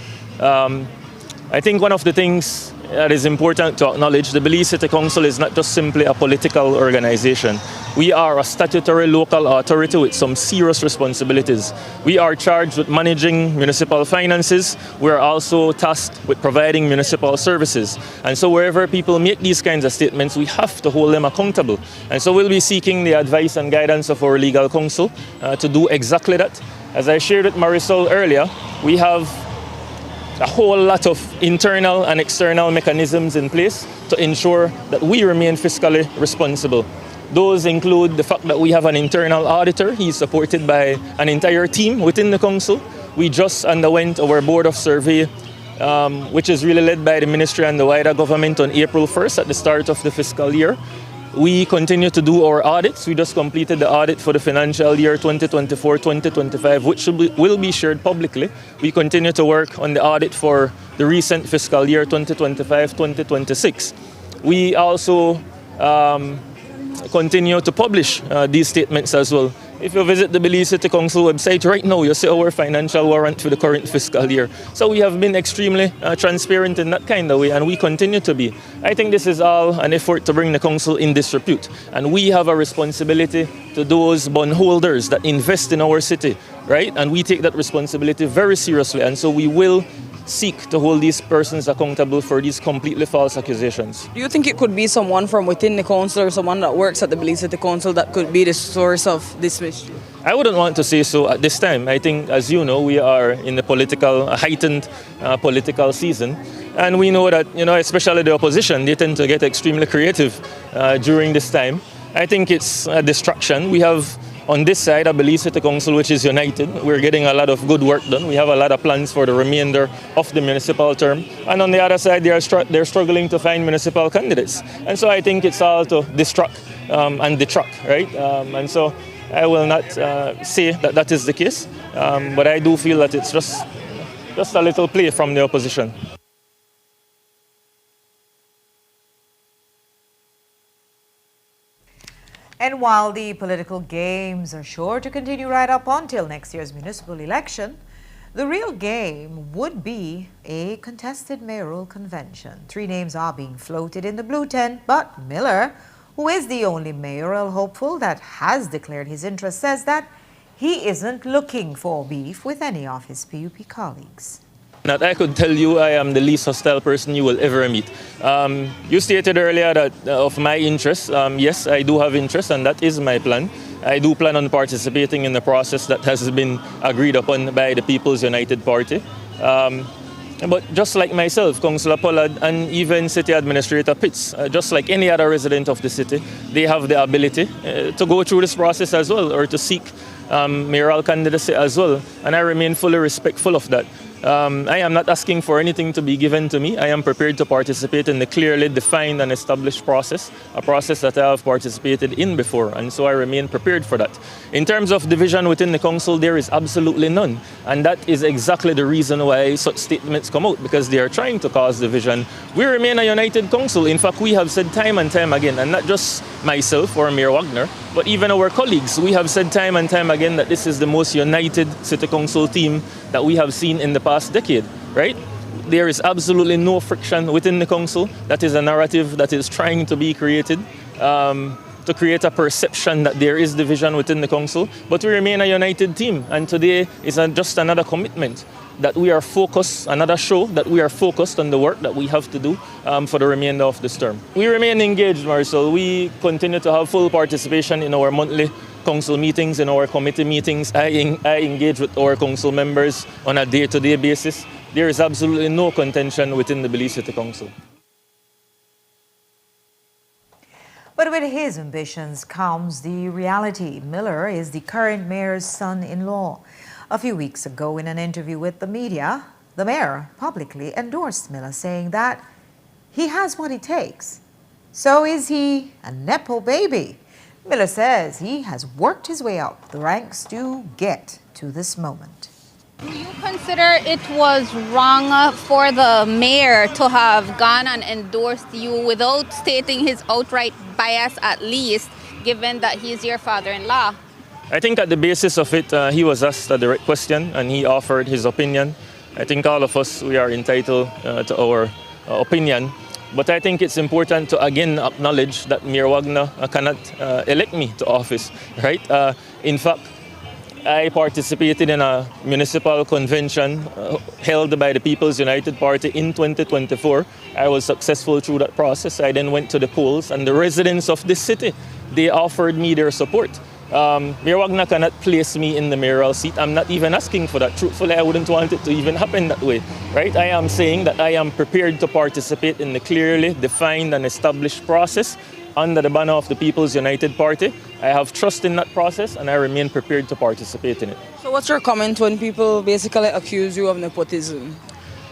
I think one of the things that is important to acknowledge, the Belize City Council is not just simply a political organization. We are a statutory local authority with some serious responsibilities. We are charged with managing municipal finances. We are also tasked with providing municipal services. And so wherever people make these kinds of statements, we have to hold them accountable. And so we'll be seeking the advice and guidance of our legal counsel to do exactly that. As I shared with Marisol earlier, we have a whole lot of internal and external mechanisms in place to ensure that we remain fiscally responsible. Those include the fact that we have an internal auditor. He's supported by an entire team within the council. We just underwent our board of survey, which is really led by the ministry and the wider government on April 1st at the start of the fiscal year. We continue to do our audits. We just completed the audit for the financial year 2024-2025, which will be shared publicly. We continue to work on the audit for the recent fiscal year 2025-2026. We also continue to publish these statements as well. If you visit the Belize City Council website right now, you'll see our financial warrant for the current fiscal year. So we have been extremely transparent in that kind of way, and we continue to be. I think this is all an effort to bring the council in disrepute. And we have a responsibility to those bondholders that invest in our city, right? And we take that responsibility very seriously. And so we will seek to hold these persons accountable for these completely false accusations. Do you think it could be someone from within the council or someone that works at the Belize City Council that could be the source of this mystery? I wouldn't want to say so at this time. I think, as you know, we are in the heightened political season. And we know that, especially the opposition, they tend to get extremely creative during this time. I think it's a distraction. We have on this side, I believe City Council, which is united. We're getting a lot of good work done. We have a lot of plans for the remainder of the municipal term. And on the other side, they're struggling to find municipal candidates. And so I think it's all to distract and detract, right? And so I will not say that that is the case, but I do feel that it's just a little play from the opposition. And while the political games are sure to continue right up until next year's municipal election, the real game would be a contested mayoral convention. 3 names are being floated in the blue tent, but Miller, who is the only mayoral hopeful that has declared his interest, says that he isn't looking for beef with any of his PUP colleagues. That I could tell you I am the least hostile person you will ever meet. You stated earlier that of my interest. Yes, I do have interest and that is my plan. I do plan on participating in the process that has been agreed upon by the People's United Party. But just like myself, Councillor Pollard and even City Administrator Pitts, just like any other resident of the city, they have the ability to go through this process as well or to seek mayoral candidacy as well. And I remain fully respectful of that. I am not asking for anything to be given to me. I am prepared to participate in the clearly defined and established process, a process that I have participated in before, and so I remain prepared for that. In terms of division within the council, there is absolutely none, and that is exactly the reason why such statements come out, because they are trying to cause division. We remain a united council. In fact, we have said time and time again, and not just myself or Mayor Wagner, but even our colleagues, we have said time and time again that this is the most united city council team that we have seen in the past decade, right? There is absolutely no friction within the council. That is a narrative that is trying to be created. to create a perception that there is division within the council, but we remain a united team. And today is just another commitment that we are focused, another show that we are focused on the work that we have to do for the remainder of this term. We remain engaged, Marcel. We continue to have full participation in our monthly council meetings, in our committee meetings. I engage with our council members on a day-to-day basis. There is absolutely no contention within the Belize City Council. But with his ambitions comes the reality. Miller is the current mayor's son-in-law. A few weeks ago, in an interview with the media, the mayor publicly endorsed Miller, saying that he has what it takes. So is he a Nepo baby? Miller says he has worked his way up the ranks to get to this moment. Do you consider it was wrong for the mayor to have gone and endorsed you without stating his outright bias, at least, given that he's your father-in-law? I think at the basis of it, he was asked a direct question and he offered his opinion. I think all of us, we are entitled to our opinion. But I think it's important to again acknowledge that Mayor Wagner cannot elect me to office, right? In fact, I participated in a municipal convention held by the People's United Party in 2024. I was successful through that process. I then went to the polls, and the residents of this city, they offered me their support. Mayor Wagner cannot place me in the mayoral seat. I'm not even asking for that. Truthfully, I wouldn't want it to even happen that way, right? I am saying that I am prepared to participate in the clearly defined and established process under the banner of the People's United Party. I have trust in that process and I remain prepared to participate in it. So what's your comment when people basically accuse you of nepotism?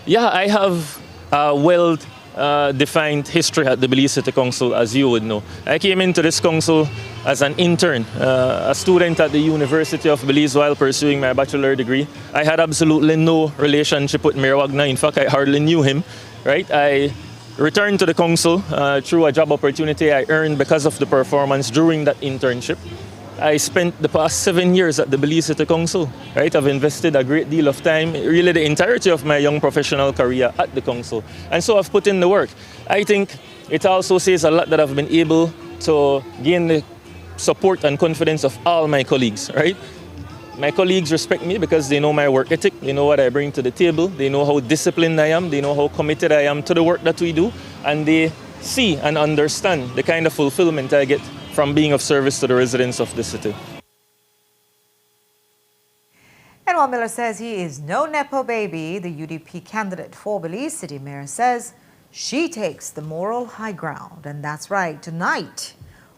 Yeah, I have well-defined history at the Belize City Council, as you would know. I came into this council as an intern, a student at the University of Belize while pursuing my bachelor degree. I had absolutely no relationship with Mayor Wagner. In fact, I hardly knew him, right? I returned to the council through a job opportunity I earned because of the performance during that internship. I spent the past 7 years at the Belize City Council, right? I've invested a great deal of time, really the entirety of my young professional career at the council. And so I've put in the work. I think it also says a lot that I've been able to gain the support and confidence of all my colleagues, right? My colleagues respect me because they know my work ethic, they know what I bring to the table, they know how disciplined I am, they know how committed I am to the work that we do, and they see and understand the kind of fulfillment I get from being of service to the residents of the city. And while Miller says he is no Nepo baby, the UDP candidate for Belize City Mayor says she takes the moral high ground. And that's right, tonight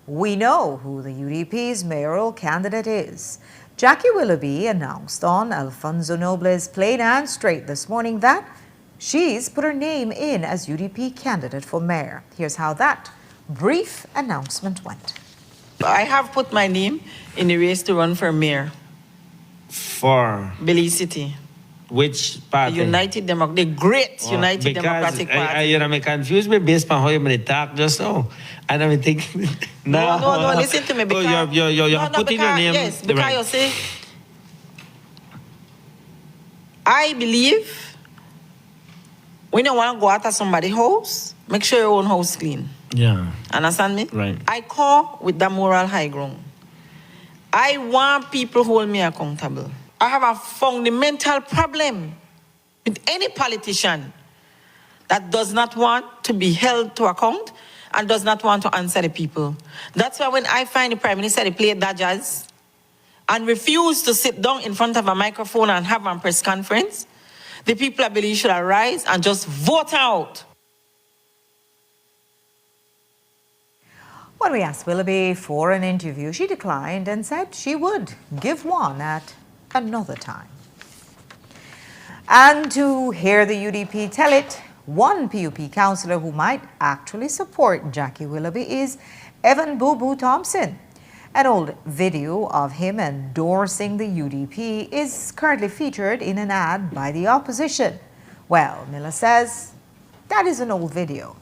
we know who the UDP's mayoral candidate is. Jackie Willoughby announced on Alfonso Noble's Plain and Straight this morning that she's put her name in as UDP candidate for mayor. Here's how that brief announcement went. I have put my name in the race to run for mayor. For? Belize City. Which party? The United Democratic, the great United Democratic Party. You may confuse me based on how you talk just now. And I'm thinking, no, listen to me. Because, you're putting your name. Yes, because right. You say, I believe when you want to go out of somebody's house, make sure your own house clean. Yeah. Understand me? Right. I call with the moral high ground. I want people who hold me accountable. I have a fundamental problem with any politician that does not want to be held to account and does not want to answer the people. That's why when I find the Prime Minister, they play Dodgers and refuse to sit down in front of a microphone and have a press conference, the people I believe should arise and just vote out. When we asked Willoughby for an interview, she declined and said she would give one at another time. And to hear the UDP tell it, one PUP councillor who might actually support Jackie Willoughby is Evan Boo Boo Thompson. An old video of him endorsing the UDP is currently featured in an ad by the opposition. Well, Miller says that is an old video.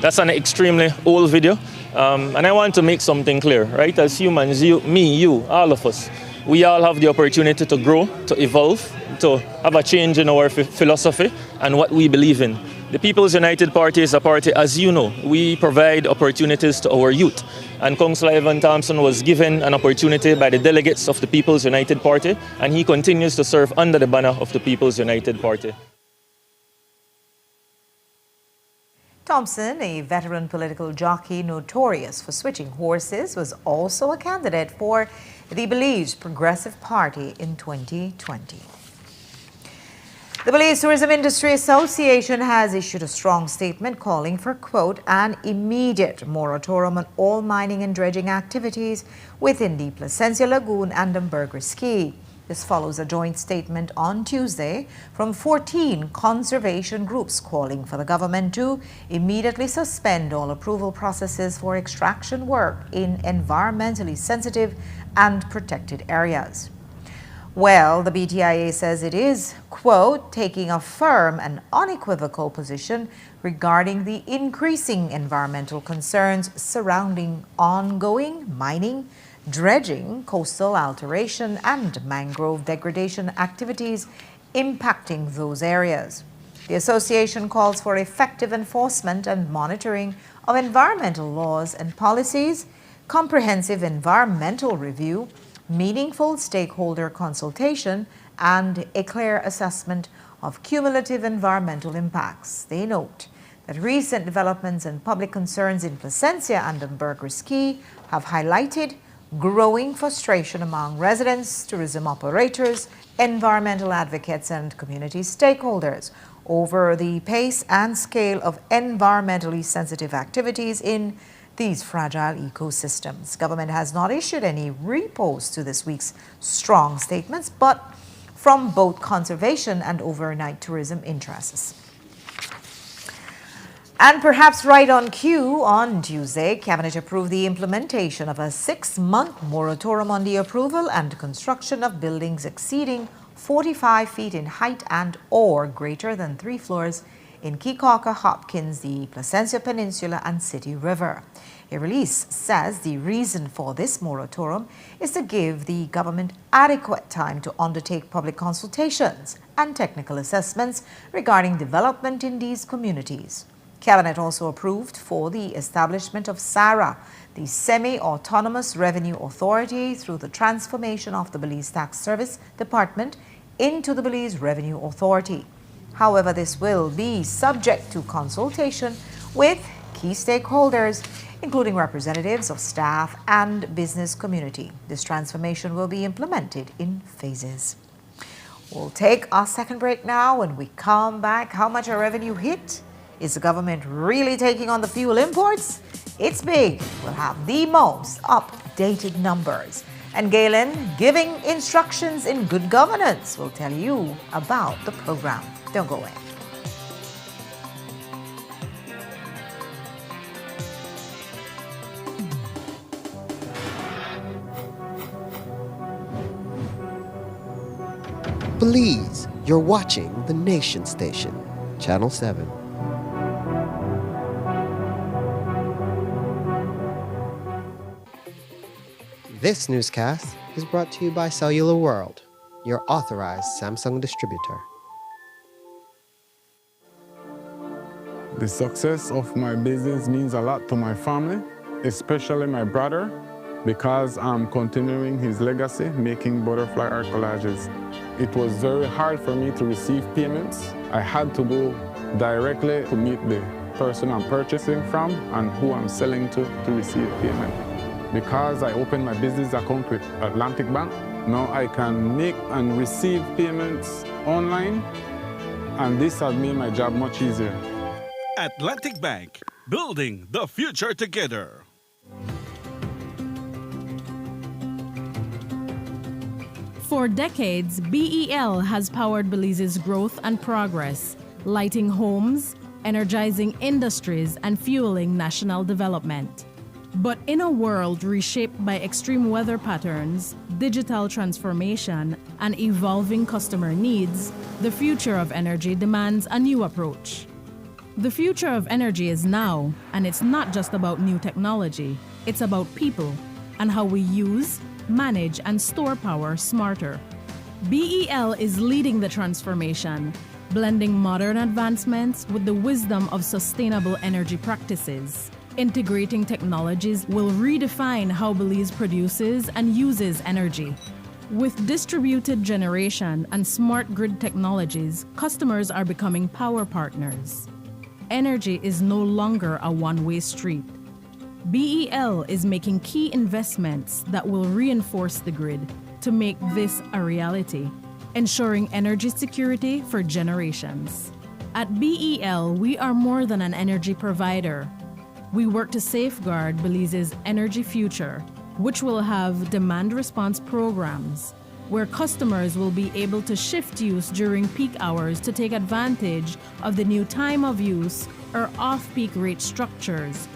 That's an extremely old video. And I want to make something clear, right? As humans, you, all of us, we all have the opportunity to grow, to evolve, to have a change in our philosophy and what we believe in. The People's United Party is a party, as you know, we provide opportunities to our youth. And Councillor Ivan Thompson was given an opportunity by the delegates of the People's United Party, and he continues to serve under the banner of the People's United Party. Thompson, a veteran political jockey notorious for switching horses, was also a candidate for the Belize Progressive Party in 2020. The Belize Tourism Industry Association has issued a strong statement calling for, quote, an immediate moratorium on all mining and dredging activities within the Placencia Lagoon and Ambergris Key. This follows a joint statement on Tuesday from 14 conservation groups calling for the government to immediately suspend all approval processes for extraction work in environmentally sensitive and protected areas. Well, the BTIA says it is, quote, taking a firm and unequivocal position regarding the increasing environmental concerns surrounding ongoing mining, dredging, coastal alteration, and mangrove degradation activities impacting those areas. The association calls for effective enforcement and monitoring of environmental laws and policies, comprehensive environmental review, meaningful stakeholder consultation, and a clear assessment of cumulative environmental impacts. They note that recent developments and public concerns in Placencia and Ambergris Key have highlighted growing frustration among residents, tourism operators, environmental advocates, and community stakeholders over the pace and scale of environmentally sensitive activities in these fragile ecosystems. Government has not issued any reposts to this week's strong statements, but from both conservation and overnight tourism interests. And perhaps right on cue, on Tuesday, Cabinet approved the implementation of a 6-month moratorium on the approval and construction of buildings exceeding 45 feet in height and or greater than 3 floors in Kekauka, Hopkins, the Placencia Peninsula, and City River. A release says the reason for this moratorium is to give the government adequate time to undertake public consultations and technical assessments regarding development in these communities. Cabinet also approved for the establishment of SARA, the Semi-Autonomous Revenue Authority, through the transformation of the Belize Tax Service Department into the Belize Revenue Authority. However, this will be subject to consultation with key stakeholders, including representatives of staff and business community. This transformation will be implemented in phases. We'll take our second break now. When we come back, how much a revenue hit? Is the government really taking on the fuel imports? It's big. We'll have the most updated numbers. And Galen, giving instructions in good governance, will tell you about the program. Don't go away. Belize, you're watching the Nation Station, Channel 7. This newscast is brought to you by Cellular World, your authorized Samsung distributor. The success of my business means a lot to my family, especially my brother, because I'm continuing his legacy, making butterfly art collages. It was very hard for me to receive payments. I had to go directly to meet the person I'm purchasing from and who I'm selling to receive payment. Because I opened my business account with Atlantic Bank, now I can make and receive payments online, and this has made my job much easier. Atlantic Bank, building the future together. For decades, BEL has powered Belize's growth and progress, lighting homes, energizing industries, and fueling national development. But in a world reshaped by extreme weather patterns, digital transformation, and evolving customer needs, the future of energy demands a new approach. The future of energy is now, and it's not just about new technology. It's about people and how we use, manage, and store power smarter. BEL is leading the transformation. blending modern advancements with the wisdom of sustainable energy practices. Integrating technologies will redefine how Belize produces and uses energy. With distributed generation and smart grid technologies, customers are becoming power partners. Energy is no longer a one-way street. BEL is making key investments that will reinforce the grid to make this a reality, ensuring energy security for generations. At BEL, we are more than an energy provider. We work to safeguard Belize's energy future, which will have demand response programs, where customers will be able to shift use during peak hours to take advantage of the new time of use or off-peak rate structures,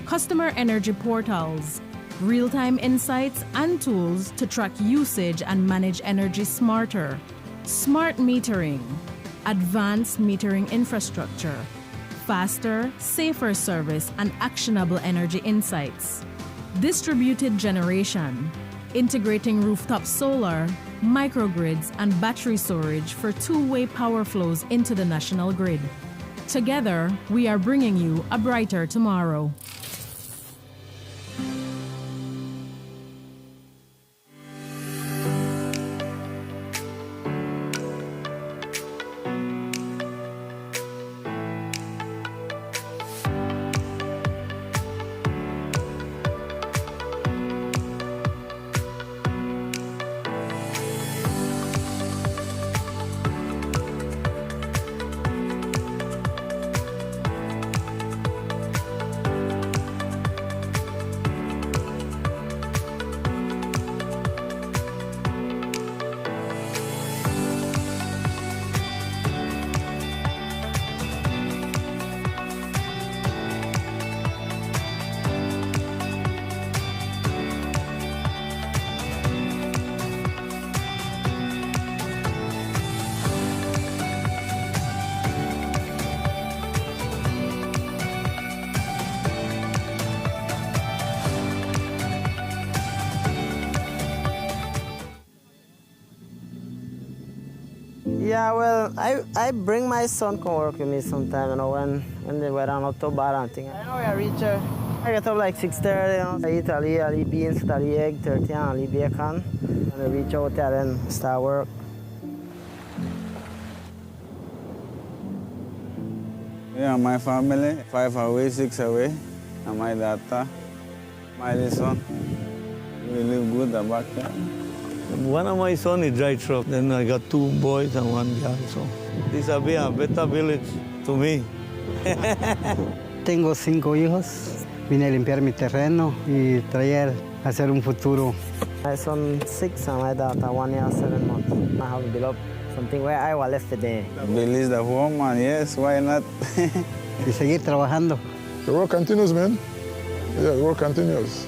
customer energy portals, real-time insights and tools to track usage and manage energy smarter, smart metering, advanced metering infrastructure, faster, safer service and actionable energy insights, distributed generation, integrating rooftop solar, microgrids and battery storage for two-way power flows into the national grid. Together, we are bringing you a brighter tomorrow. Yeah, well, I bring my son to work with me sometime, when the weather not too bad and things. I reach I get up like 6:30, I eat a little beans, a little egg, 30 and a little bacon. And I reach out there and start work. Yeah, my family, 5 away, 6 away, and my daughter, my little son. We live good back there. One of my sons is dry truck. Then I got 2 boys and 1 girl. So this will be a better village to me. Tengo 5 hijos. Vine a limpiar mi terreno y traer, hacer un futuro. My son 6 and my daughter 1 year, 7 months. I have built up something where I was left today. Belize the home, and yes, why not? Y seguir trabajando. The work continues, man. Yeah, the work continues.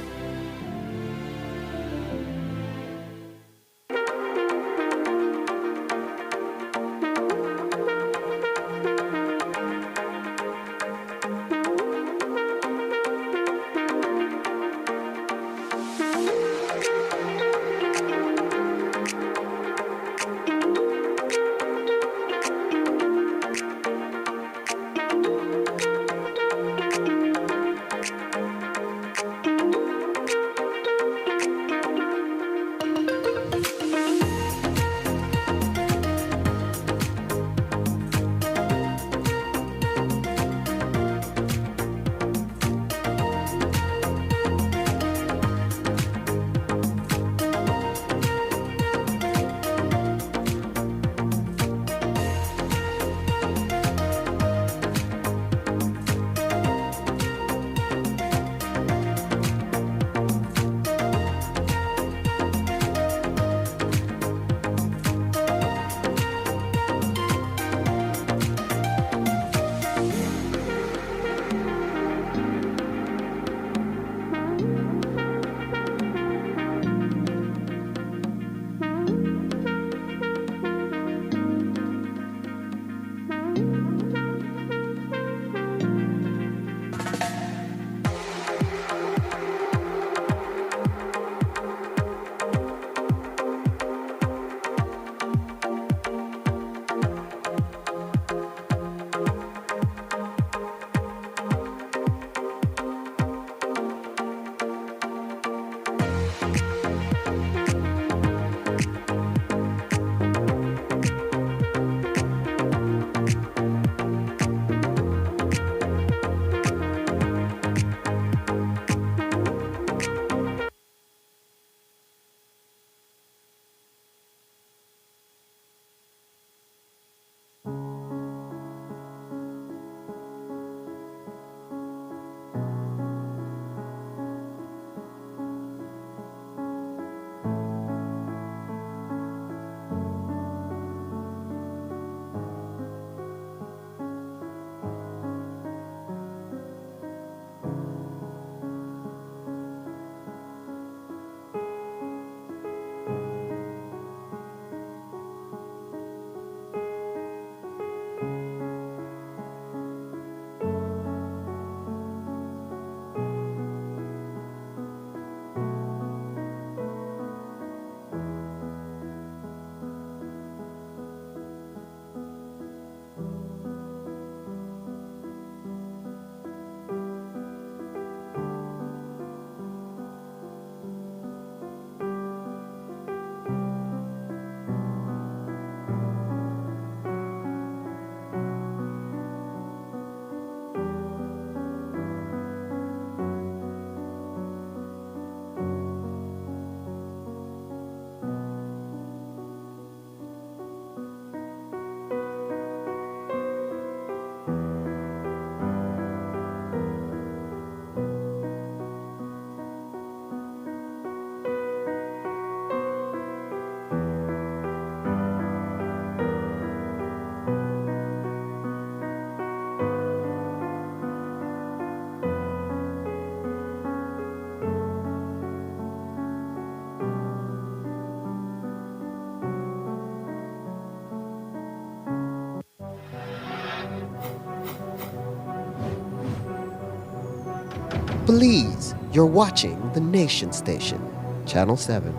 Belize, you're watching the Nation Station, Channel 7.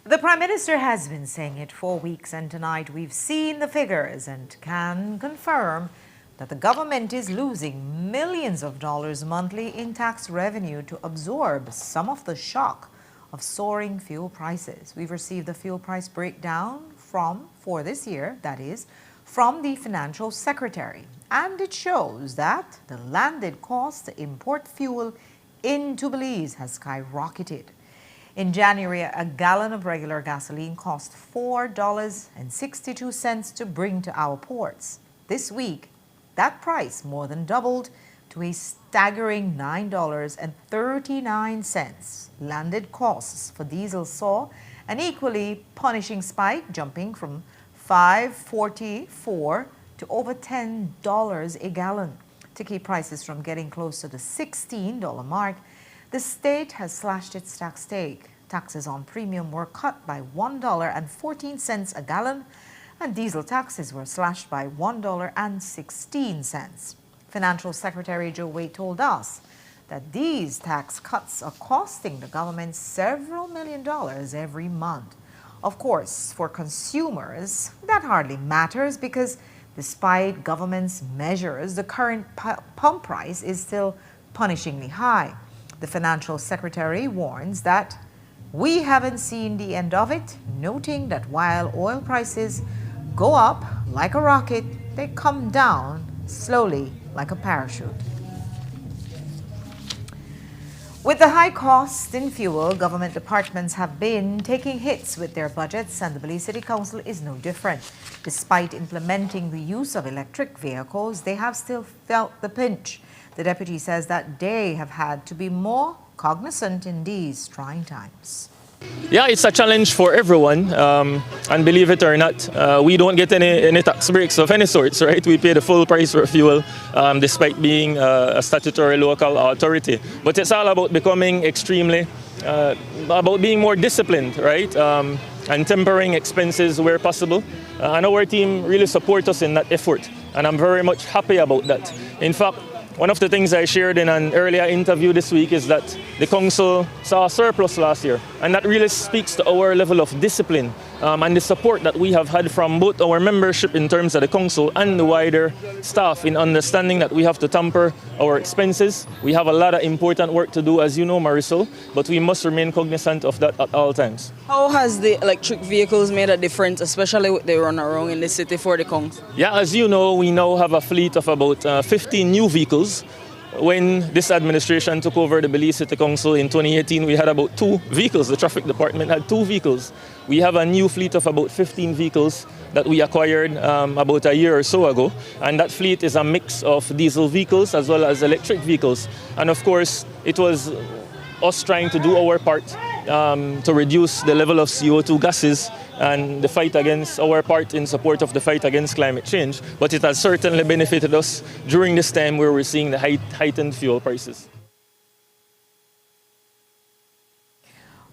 The Prime Minister has been saying it for weeks, and tonight we've seen the figures and can confirm that the government is losing millions of dollars monthly in tax revenue to absorb some of the shock of soaring fuel prices. We've received the fuel price breakdown for this year, that is, from the Financial Secretary. And it shows that the landed cost to import fuel into Belize has skyrocketed. In January, a gallon of regular gasoline cost $4.62 to bring to our ports. This week, that price more than doubled to a staggering $9.39. Landed costs for diesel saw an equally punishing spike, jumping from $5.44 to over $10 a gallon. To keep prices from getting close to the $16 mark, the state has slashed its tax take. Taxes on premium were cut by $1.14 a gallon, and diesel taxes were slashed by $1.16. Financial Secretary Joe Wade told us that these tax cuts are costing the government several $million every month. Of course, for consumers, that hardly matters because despite government's measures, the current pump price is still punishingly high. The Financial Secretary warns that we haven't seen the end of it, noting that while oil prices go up like a rocket, they come down slowly like a parachute. With the high cost in fuel, government departments have been taking hits with their budgets, and the Belize City Council is no different. Despite implementing the use of electric vehicles, they have still felt the pinch. The deputy says that they have had to be more cognizant in these trying times. Yeah, it's a challenge for everyone, and believe it or not, we don't get any tax breaks of any sorts, right? We pay the full price for fuel, despite being a statutory local authority. But it's all about becoming extremely, about being more disciplined, right? And tempering expenses where possible. And our team really support us in that effort, and I'm very much happy about that. In fact, one of the things I shared in an earlier interview this week is that the council saw a surplus last year, and that really speaks to our level of discipline and the support that we have had from both our membership in terms of the council and the wider staff in understanding that we have to temper our expenses. We have a lot of important work to do, as you know, Marisol, but we must remain cognizant of that at all times. How has the electric vehicles made a difference, especially when they run around in the city for the council? Yeah, as you know, we now have a fleet of about 15 new vehicles. When this administration took over the Belize City Council in 2018, we had about 2 vehicles. The traffic department had 2 vehicles. We have a new fleet of about 15 vehicles that we acquired about a year or so ago. And that fleet is a mix of diesel vehicles as well as electric vehicles. And of course, it was us trying to do our part to reduce the level of CO2 gases and the fight against our part in support of the fight against climate change. But it has certainly benefited us during this time where we're seeing the heightened fuel prices.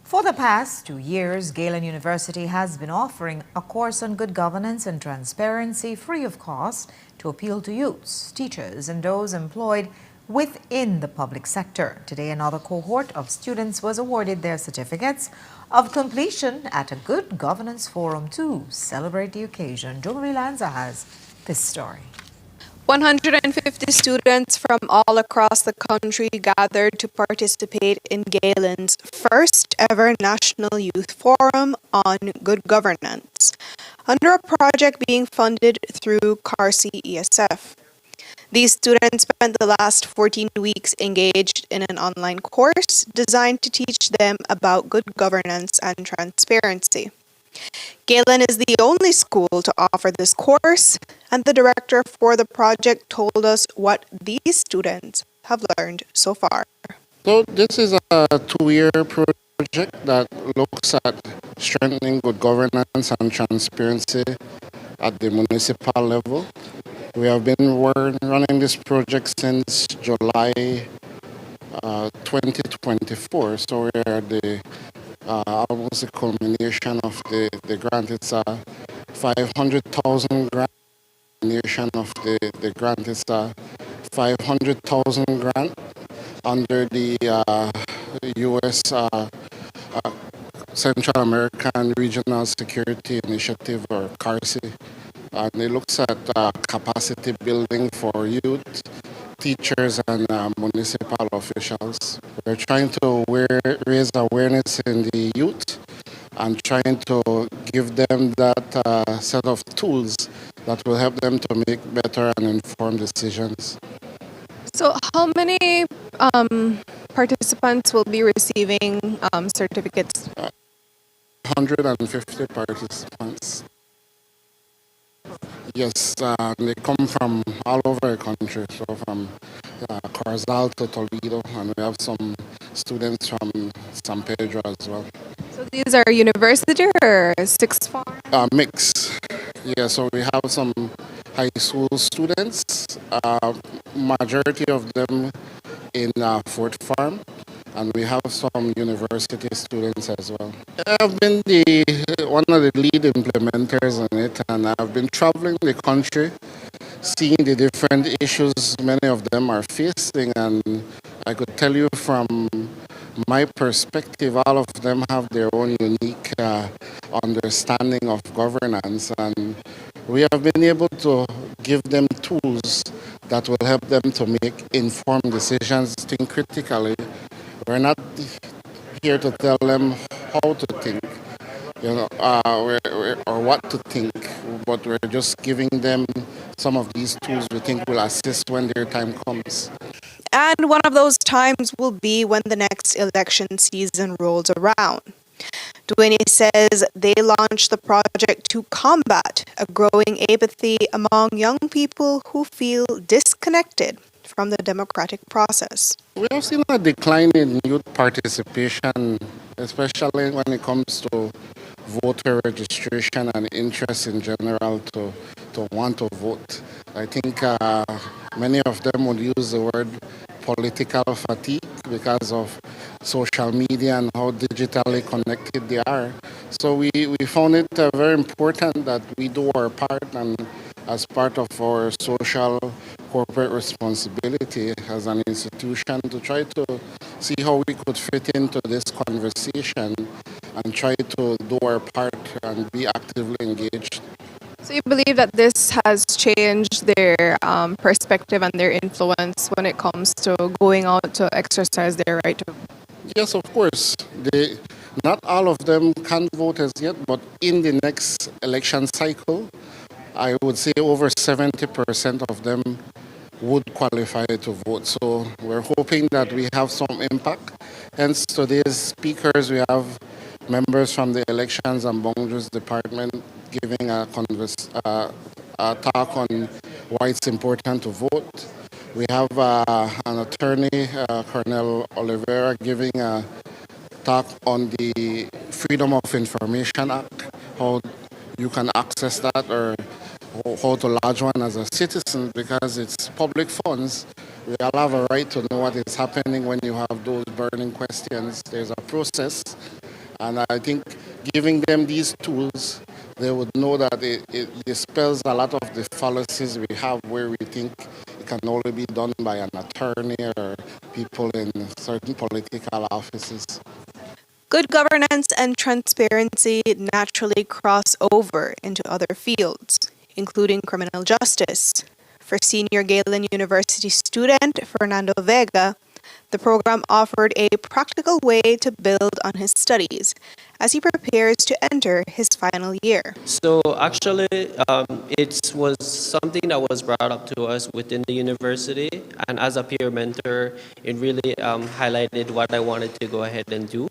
For the past 2 years, Galen University has been offering a course on good governance and transparency free of cost to appeal to youths, teachers, and those employed within the public sector. Today, another cohort of students was awarded their certificates of completion at a Good Governance Forum to celebrate the occasion. Jo-Marie Lanza has this story. 150 students from all across the country gathered to participate in Galen's first ever National Youth Forum on Good Governance, under a project being funded through CARSI ESF. These students spent the last 14 weeks engaged in an online course designed to teach them about good governance and transparency. Galen is the only school to offer this course, and the director for the project told us what these students have learned so far. So this is a 2-year project that looks at strengthening good governance and transparency at the municipal level. We have been running this project since July 2024, so we are almost the culmination of the grant. It's a 500,000 grant. Nation of the grant is 500,000 grant under the U.S. Central American Regional Security Initiative, or CARSI, and it looks at capacity building for youth, teachers, and municipal officials. We're trying to raise awareness in the youth and trying to give them that set of tools that will help them to make better and informed decisions. So how many participants will be receiving certificates? 150 participants. Yes, they come from all over the country, so from Corzal to Toledo, and we have some students from San Pedro as well. So these are university or sixth form? Mix. Yeah, so we have some high school students, majority of them in fourth form, and we have some university students as well. I've been one of the lead implementers on it, and I've been traveling the country, seeing the different issues many of them are facing, and I could tell you from my perspective, all of them have their own unique understanding of governance, and we have been able to give them tools that will help them to make informed decisions, think critically. We're not here to tell them how to think, or what to think, but we're just giving them some of these tools we think will assist when their time comes. And one of those times will be when the next election season rolls around. Duane says they launched the project to combat a growing apathy among young people who feel disconnected from the democratic process. We have seen a decline in youth participation, especially when it comes to voter registration and interest in general to want to vote. I think many of them would use the word political fatigue because of social media and how digitally connected they are. So we found it very important that we do our part, and as part of our social corporate responsibility as an institution, to try to see how we could fit into this conversation and try to do our part and be actively engaged. So you believe that this has changed their perspective and their influence when it comes to going out to exercise their right to vote? Yes, of course. Not all of them can vote as yet, but in the next election cycle, I would say over 70% of them would qualify to vote. So we're hoping that we have some impact. Hence today's speakers, we have members from the Elections and Boundaries Department giving a talk on why it's important to vote. We have an attorney, Colonel Oliveira, giving a talk on the Freedom of Information Act, how you can access that, or how to lodge one as a citizen, because it's public funds. We all have a right to know what is happening when you have those burning questions. There's a process, and I think giving them these tools, they would know that it dispels a lot of the fallacies we have where we think it can only be done by an attorney or people in certain political offices. Good governance and transparency naturally cross over into other fields, including criminal justice. For senior Galen University student Fernando Vega, the program offered a practical way to build on his studies as he prepares to enter his final year. So actually, it was something that was brought up to us within the university, and as a peer mentor, it really highlighted what I wanted to go ahead and do.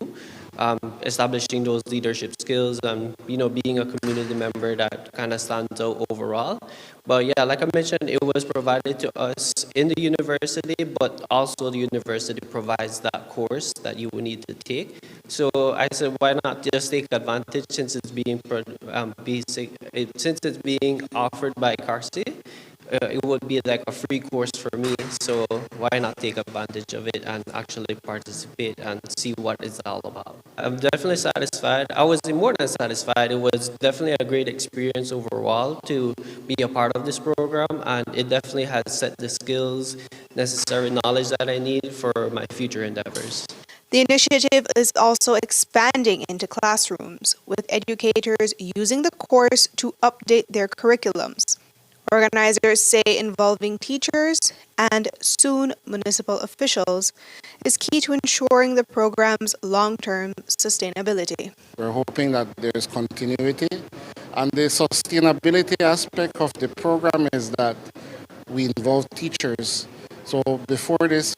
Establishing those leadership skills and being a community member that kind of stands out overall. But yeah, like I mentioned, it was provided to us in the university, but also the university provides that course that you will need to take. So I said, why not just take advantage since it's being offered by CARSI? it would be like a free course for me. So why not take advantage of it and actually participate and see what it's all about? I'm definitely satisfied. I was more than satisfied. It was definitely a great experience overall to be a part of this program, and it definitely has set the skills, necessary knowledge that I need for my future endeavors. The initiative is also expanding into classrooms, with educators using the course to update their curriculums. Organizers say involving teachers and soon municipal officials is key to ensuring the program's long-term sustainability. We're hoping that there's continuity, and the sustainability aspect of the program is that we involve teachers. So before this,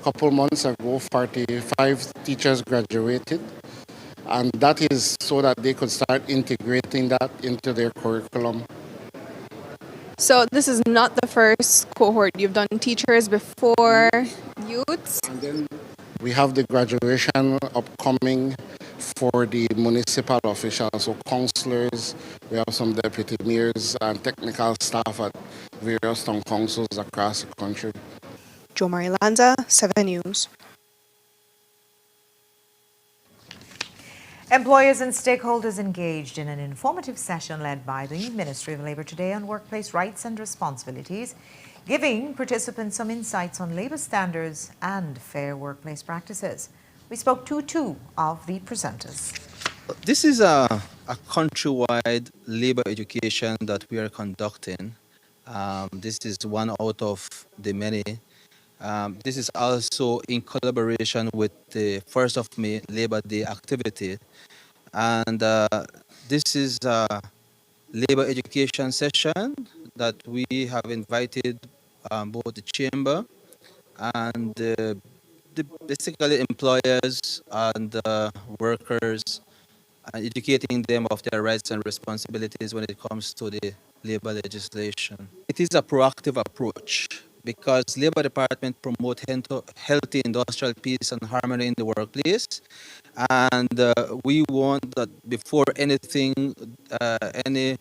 couple months ago, 45 teachers graduated, and that is so that they could start integrating that into their curriculum. So this is not the first cohort. You've done teachers before, youths? And then we have the graduation upcoming for the municipal officials, so councillors, we have some deputy mayors and technical staff at various town councils across the country. Jo Marie Lanza, 7 News. Employers and stakeholders engaged in an informative session led by the Ministry of Labour today on workplace rights and responsibilities, giving participants some insights on labour standards and fair workplace practices. We spoke to two of the presenters. This is a countrywide labour education that we are conducting. This is one out of the many. This is also in collaboration with the 1st of May Labour Day activity. And this is a labour education session that we have invited both the chamber and basically employers and workers, and educating them of their rights and responsibilities when it comes to the labor legislation. It is a proactive approach because Labor Department promote healthy industrial peace and harmony in the workplace, and we want that before anything, any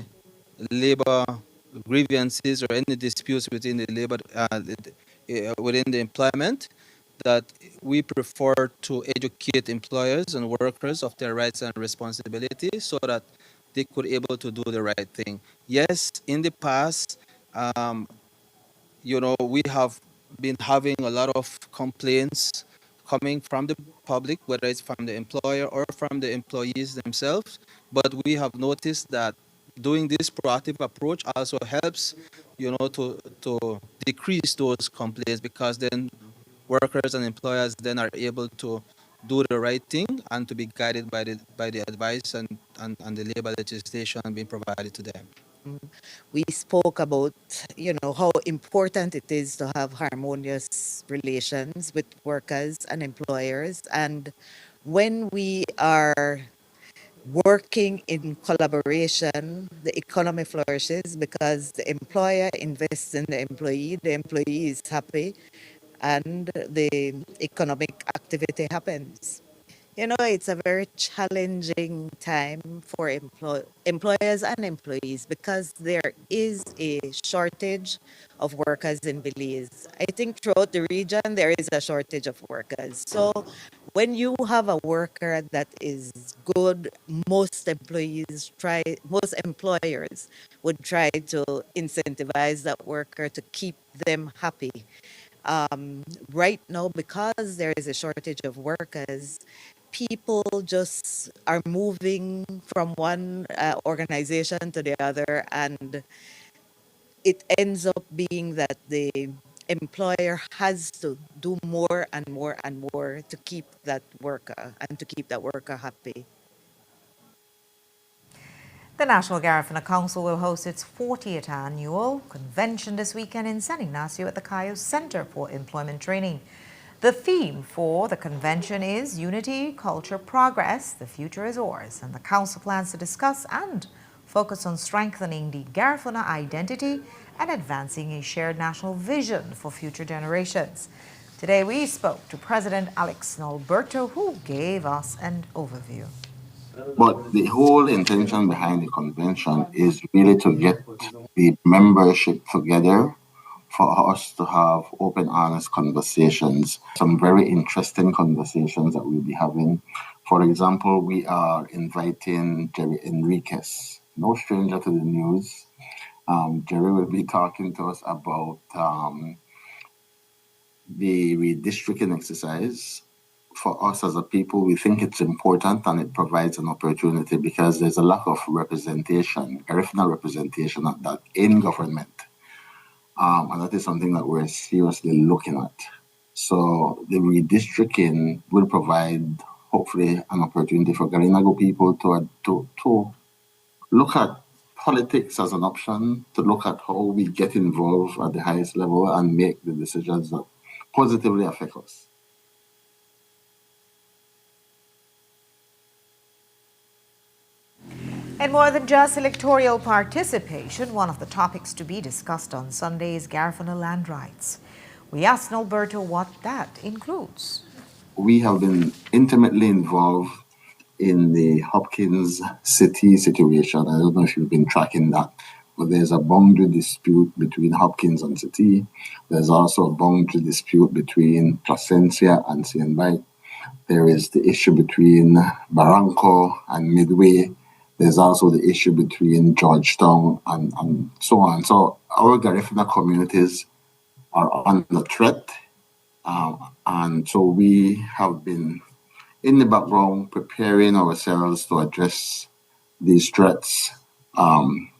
labor grievances or any disputes within the labor within the employment, that we prefer to educate employers and workers of their rights and responsibilities so that they could able to do the right thing. Yes, in the past, we have been having a lot of complaints coming from the public, whether it's from the employer or from the employees themselves. But we have noticed that doing this proactive approach also helps, to decrease those complaints, because then workers and employers then are able to do the right thing and to be guided by the advice and the labor legislation being provided to them. We spoke about, how important it is to have harmonious relations with workers and employers. And when we are working in collaboration, the economy flourishes because the employer invests in the employee is happy, and the economic activity happens. It's a very challenging time for employers and employees because there is a shortage of workers in Belize. I think throughout the region, there is a shortage of workers. So when you have a worker that is good, most employers would try to incentivize that worker to keep them happy. Right now, because there is a shortage of workers, people just are moving from one organization to the other, and it ends up being that the employer has to do more and more and more to keep that worker and to keep that worker happy. The National Garifuna Council will host its 40th annual convention this weekend in San Ignacio at the Cayo Center for Employment Training. The theme for the convention is Unity, Culture, Progress, the Future is Ours, and the Council plans to discuss and focus on strengthening the Garifuna identity and advancing a shared national vision for future generations. Today we spoke to President Alex Nalberto, who gave us an overview. But the whole intention behind the convention is really to get the membership together for us to have open, honest conversations, some very interesting conversations that we'll be having. For example, we are inviting Jerry Enriquez, no stranger to the news. Jerry will be talking to us about the redistricting exercise. For us as a people, we think it's important and it provides an opportunity because there's a lack of representation, Garifuna representation at that in government. And that is something that we're seriously looking at. So the redistricting will provide, hopefully, an opportunity for Garinago people to look at politics as an option, to look at how we get involved at the highest level and make the decisions that positively affect us. And more than just electoral participation, one of the topics to be discussed on Sunday is Garifuna land rights. We asked Alberto what that includes. We have been intimately involved in the Hopkins City situation. I don't know if you've been tracking that, but there's a boundary dispute between Hopkins and City. There's also a boundary dispute between Placencia and Cienbai. There is the issue between Barranco and Midway. There's also the issue between Georgetown and so on. So our Garifuna communities are under threat. And so we have been in the background preparing ourselves to address these threats from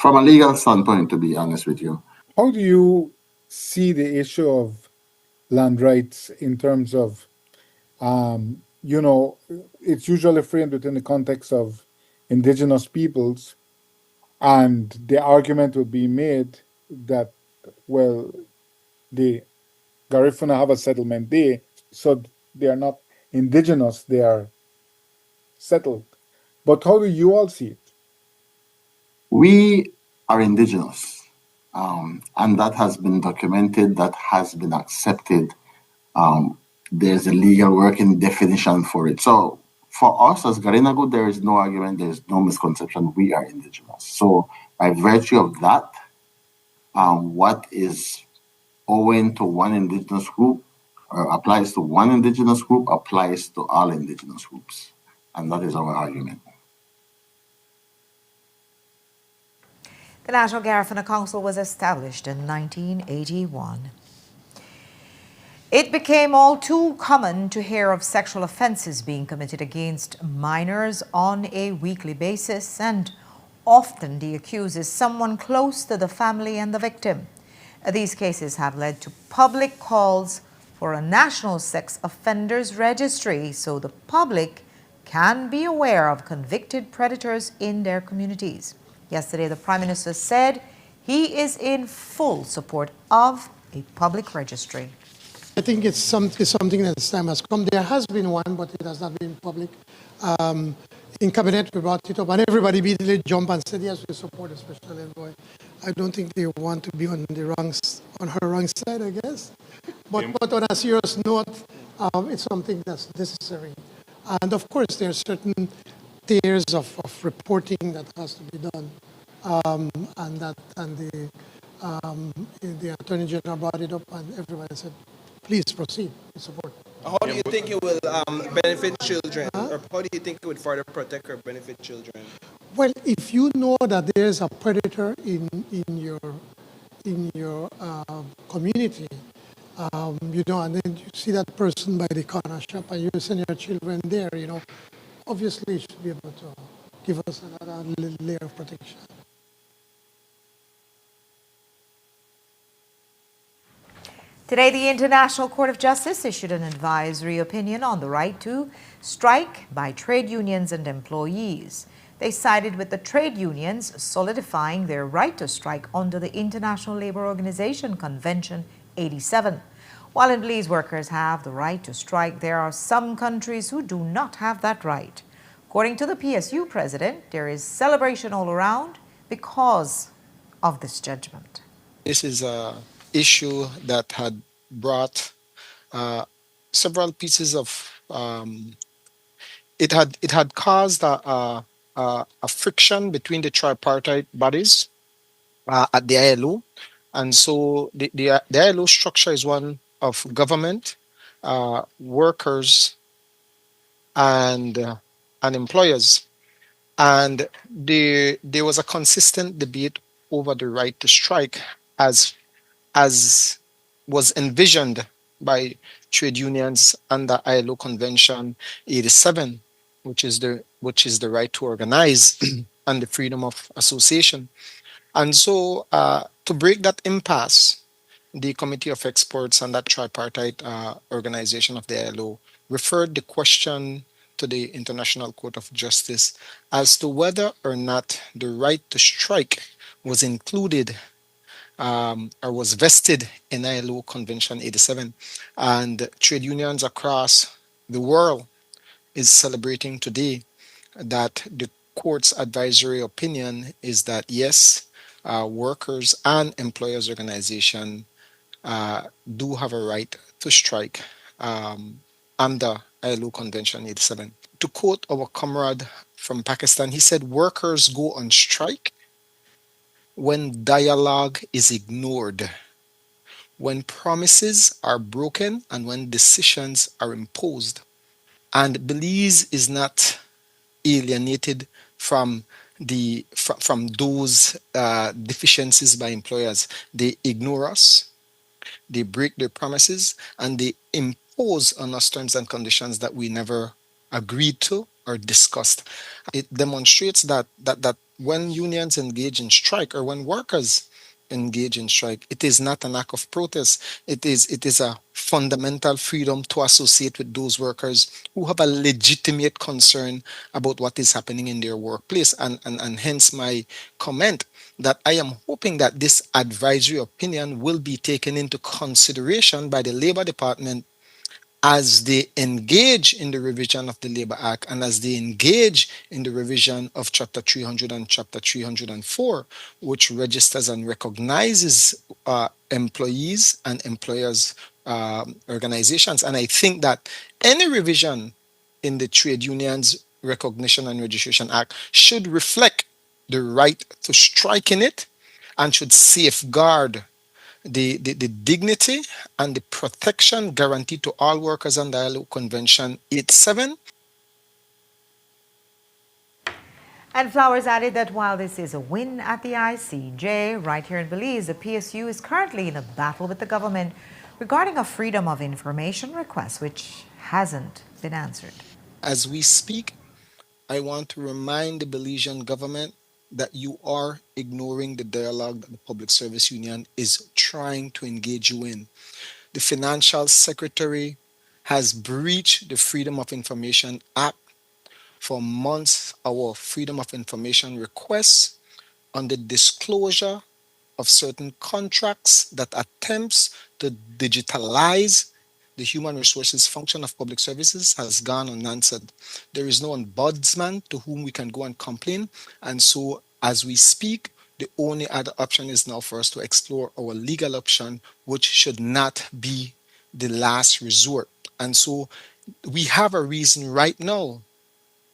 a legal standpoint, to be honest with you. How do you see the issue of land rights in terms of, it's usually framed within the context of indigenous peoples, and the argument would be made that, well, the Garifuna have a settlement there, so they are not indigenous, they are settled. But how do you all see it? We are indigenous, and that has been documented, that has been accepted. There's a legal working definition for it. So for us as Garinagu, there is no argument, there is no misconception, we are indigenous. So by virtue of that, what is owing to one indigenous group applies to one indigenous group, applies to all indigenous groups. And that is our argument. The National Garifuna Council was established in 1981. It became all too common to hear of sexual offenses being committed against minors on a weekly basis, and often the accused is someone close to the family and the victim. These cases have led to public calls for a national sex offenders registry so the public can be aware of convicted predators in their communities. Yesterday, the Prime Minister said he is in full support of a public registry. I think it's something that this time has come. There has been one, but it has not been public. In cabinet, we brought it up, and everybody immediately jumped and said, yes, we support a special envoy. I don't think they want to be on her wrong side, I guess. But on a serious note, it's something that's necessary. And of course, there are certain tiers of reporting that has to be done, and the Attorney General brought it up, and everybody said, please proceed with support. How do you think it will benefit children? Or how do you think it would further protect or benefit children? Well, if you know that there is a predator in your community, and then you see that person by the corner shop and you send your children there, obviously you should be able to give us another layer of protection. Today, the International Court of Justice issued an advisory opinion on the right to strike by trade unions and employees. They sided with the trade unions, solidifying their right to strike under the International Labour Organization Convention 87. While employees workers have the right to strike, there are some countries who do not have that right. According to the PSU president, there is celebration all around because of this judgment. This is an issue that had brought several pieces of it had caused a friction between the tripartite bodies, at the ILO. And so the ILO structure is one of government, workers, and employers. And there was a consistent debate over the right to strike as as was envisioned by trade unions under ILO Convention 87, which is the right to organize and the freedom of association. And so, to break that impasse, the Committee of Experts and that tripartite organization of the ILO referred the question to the International Court of Justice as to whether or not the right to strike was included or was vested in ILO Convention 87. And trade unions across the world is celebrating today that the court's advisory opinion is that yes, workers and employers organization do have a right to strike under ILO Convention 87. To quote our comrade from Pakistan, he said, workers go on strike when dialogue is ignored, when promises are broken, and when decisions are imposed. And Belize is not alienated from from those deficiencies by employers. They ignore us, they break their promises, and they impose on us terms and conditions that we never agreed to or discussed. It demonstrates that when unions engage in strike or when workers engage in strike, it is not an act of protest. It is a fundamental freedom to associate with those workers who have a legitimate concern about what is happening in their workplace. And hence my comment that I am hoping that this advisory opinion will be taken into consideration by the Labor Department as they engage in the revision of the Labor Act and as they engage in the revision of Chapter 300 and Chapter 304, which registers and recognizes employees and employers' organizations. And I think that any revision in the Trade Unions Recognition and Registration Act should reflect the right to strike in it and should safeguard the dignity and the protection guaranteed to all workers under ILO Convention 87. And Flowers added that while this is a win at the ICJ, right here in Belize, the PSU is currently in a battle with the government regarding a freedom of information request, which hasn't been answered. As we speak, I want to remind the Belizean government that you are ignoring the dialogue that the Public Service Union is trying to engage you in. The Financial Secretary has breached the Freedom of Information Act. For months. Our Freedom of Information requests on the disclosure of certain contracts that attempts to digitalize the human resources function of public services has gone unanswered. There is no ombudsman to whom we can go and complain. And so as we speak, the only other option is now for us to explore our legal option, which should not be the last resort. And so we have a reason right now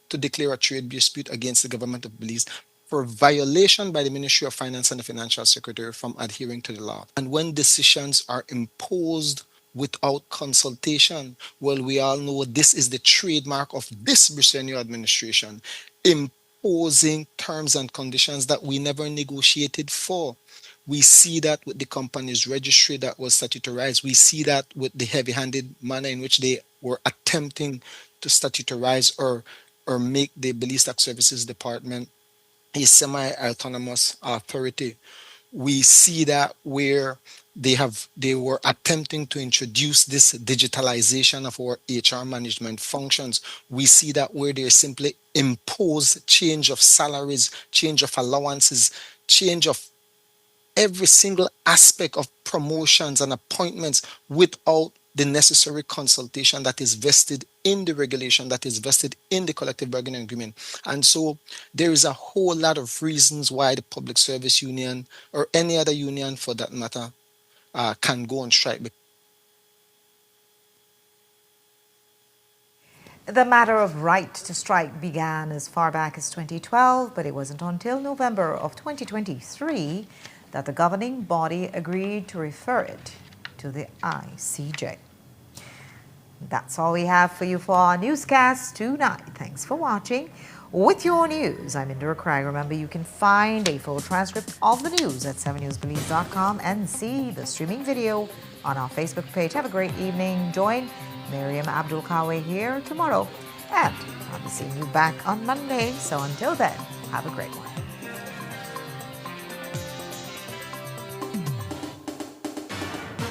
to declare a trade dispute against the government of Belize for violation by the Ministry of Finance and the Financial Secretary from adhering to the law. And when decisions are imposed without consultation, well, we all know this is the trademark of this Briceño administration, imposing terms and conditions that we never negotiated for. We see that with the company's registry that was statutarized. We see that with the heavy-handed manner in which they were attempting to statutarize or make the Belize Tax Services Department a semi-autonomous authority. We see that where they were attempting to introduce this digitalization of our HR management functions. We see that where they simply impose change of salaries, change of allowances, change of every single aspect of promotions and appointments without the necessary consultation that is vested in the regulation, that is vested in the collective bargaining agreement. And so there is a whole lot of reasons why the Public Service Union or any other union for that matter can go on strike. The matter of right to strike began as far back as 2012, but it wasn't until November of 2023 that the governing body agreed to refer it to the ICJ. That's all we have for you for our newscast tonight. Thanks for watching. With your news, I'm Indira Craig. Remember, you can find a full transcript of the news at 7newsbelieves.com and see the streaming video on our Facebook page. Have a great evening. Join Miriam Abdul-Kawe here tomorrow. And I'll be seeing you back on Monday. So until then, have a great one.